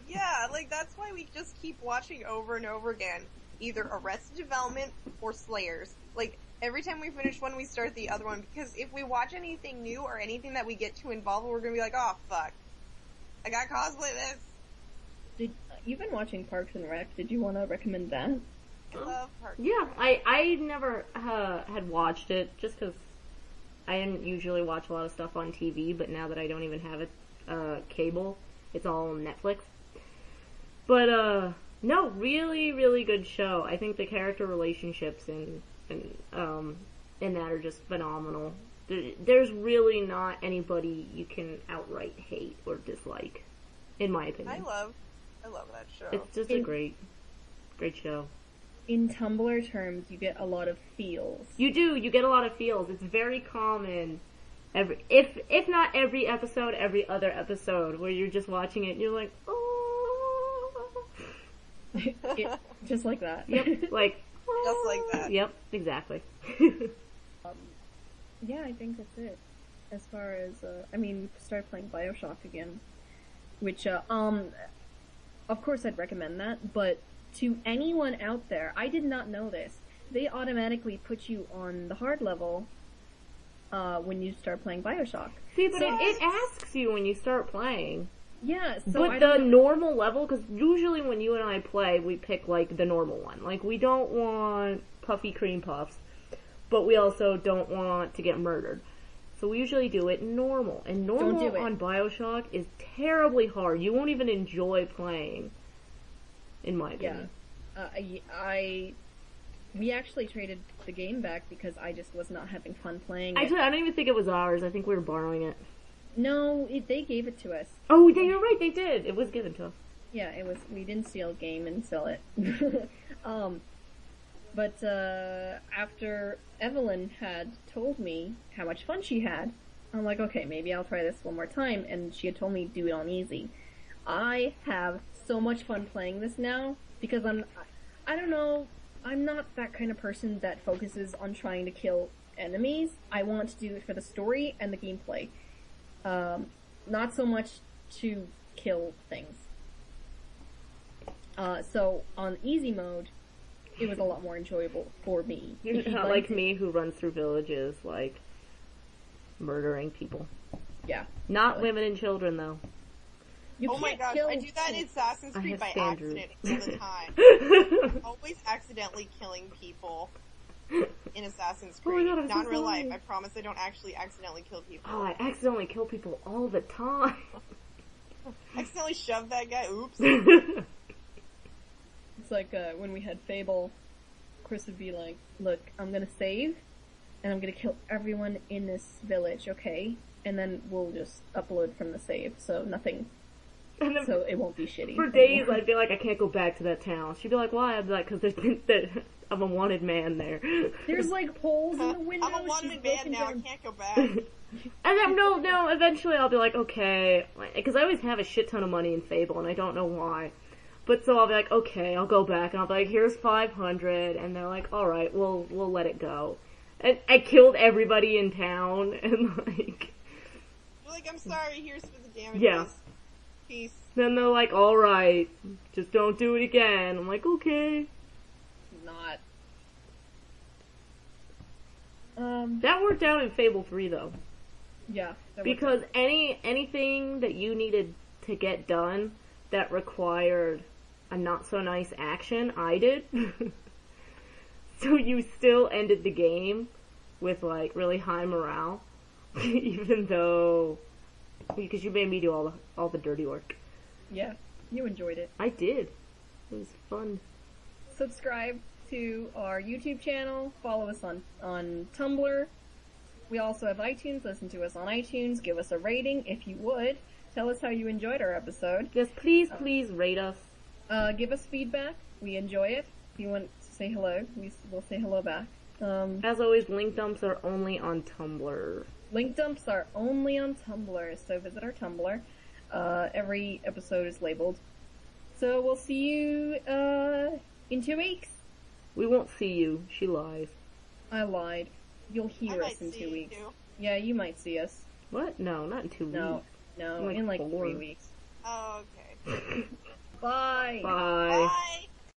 [SPEAKER 4] Yeah, like, that's why we just keep watching over and over again. Either Arrested Development or Slayers. Like, every time we finish one, we start the other one, because if we watch anything new or anything that we get too involved with, we're gonna be like, oh, fuck. I gotta cosplay this.
[SPEAKER 1] You've been watching Parks and Rec. Did you want to recommend that?
[SPEAKER 4] I love Parks.
[SPEAKER 3] Yeah, I never had watched it just because I didn't usually watch a lot of stuff on TV. But now that I don't even have it cable, it's all on Netflix. But no, really, really good show. I think the character relationships in that are just phenomenal. There's really not anybody you can outright hate or dislike, in my opinion.
[SPEAKER 4] I love that show.
[SPEAKER 3] It's just a great show.
[SPEAKER 1] In Tumblr terms, you get a lot of feels.
[SPEAKER 3] You do. You get a lot of feels. It's very common. If not every episode, every other episode, where you're just watching it and you're like, oh.
[SPEAKER 1] Just like that.
[SPEAKER 3] Yep. Like. Oh.
[SPEAKER 4] Just like that.
[SPEAKER 3] Yep. Exactly.
[SPEAKER 1] Yeah, I think that's it. As far as, we started playing Bioshock again. Which, of course I'd recommend that, but to anyone out there, I did not know this. They automatically put you on the hard level, when you start playing Bioshock.
[SPEAKER 3] See, but it asks you when you start playing.
[SPEAKER 1] Yeah, so
[SPEAKER 3] but the normal level, because usually when you and I play, we pick, like, the normal one. Like, we don't want puffy cream puffs, but we also don't want to get murdered. So we usually do it normal. And normal on Bioshock is terribly hard. You won't even enjoy playing, in my opinion.
[SPEAKER 1] Yeah. We actually traded the game back because I just was not having fun playing it.
[SPEAKER 3] Actually, I don't even think it was ours. I think we were borrowing it.
[SPEAKER 1] No, they gave it to us.
[SPEAKER 3] Oh, you're right, they did. It was given to us.
[SPEAKER 1] Yeah, it was. We didn't steal a game and sell it. But after Evelyn had told me how much fun she had, I'm like, okay, maybe I'll try this one more time, and she had told me do it on easy. I have so much fun playing this now, because I don't know, I'm not that kind of person that focuses on trying to kill enemies. I want to do it for the story and the gameplay. Not so much to kill things. So on easy mode, it was a lot more enjoyable for me.
[SPEAKER 3] You're not like me who runs through villages, like, murdering people.
[SPEAKER 1] Yeah.
[SPEAKER 3] Not women and children, though.
[SPEAKER 4] Oh my gosh, I do that in Assassin's Creed by accident all the time. I'm always accidentally killing people in Assassin's Creed.
[SPEAKER 3] Oh my God,
[SPEAKER 4] not in real life. I promise I don't actually accidentally kill people.
[SPEAKER 3] Oh, I accidentally kill people all the time.
[SPEAKER 4] Accidentally shove that guy, oops.
[SPEAKER 1] It's like, when we had Fable, Chris would be like, look, I'm gonna save, and I'm gonna kill everyone in this village, okay? And then we'll just upload from the save, so nothing, so it won't be shitty.
[SPEAKER 3] For days, I'd be like, I can't go back to that town. She'd be like, why? I'd be like, because I'm a wanted man there.
[SPEAKER 1] There's like holes in the window.
[SPEAKER 4] I'm a wanted man now, I can't go back.
[SPEAKER 3] And then, no, eventually I'll be like, okay, because I always have a shit ton of money in Fable, and I don't know why. But so I'll be like, okay, I'll go back, and I'll be like, here's 500, and they're like, alright, we'll let it go. And I killed everybody in town, and like...
[SPEAKER 4] You're like, I'm sorry, here's for the damages.
[SPEAKER 3] Yeah.
[SPEAKER 4] Peace.
[SPEAKER 3] Then they're like, alright, just don't do it again. I'm like, okay.
[SPEAKER 1] Not.
[SPEAKER 3] That worked out in Fable 3, though.
[SPEAKER 1] Yeah.
[SPEAKER 3] Because anything that you needed to get done that required a not-so-nice action, I did. So you still ended the game with, like, really high morale. Even though... Because you made me do all the dirty work.
[SPEAKER 1] Yeah. You enjoyed it.
[SPEAKER 3] I did. It was fun.
[SPEAKER 1] Subscribe to our YouTube channel. Follow us on Tumblr. We also have iTunes. Listen to us on iTunes. Give us a rating if you would. Tell us how you enjoyed our episode.
[SPEAKER 3] Yes, please rate us.
[SPEAKER 1] Give us feedback. We enjoy it. If you want to say hello, we'll say hello back.
[SPEAKER 3] As always, link dumps are only on Tumblr.
[SPEAKER 1] Link dumps are only on Tumblr, so visit our Tumblr. Every episode is labeled. So we'll see you in 2 weeks.
[SPEAKER 3] We won't see you. She lies.
[SPEAKER 1] I lied. You'll hear us in 2 weeks. Yeah, you might see us.
[SPEAKER 3] What? No, not in 2 weeks.
[SPEAKER 1] No, in like 3 weeks.
[SPEAKER 4] Oh, okay.
[SPEAKER 1] Bye.
[SPEAKER 3] Bye.
[SPEAKER 4] Bye.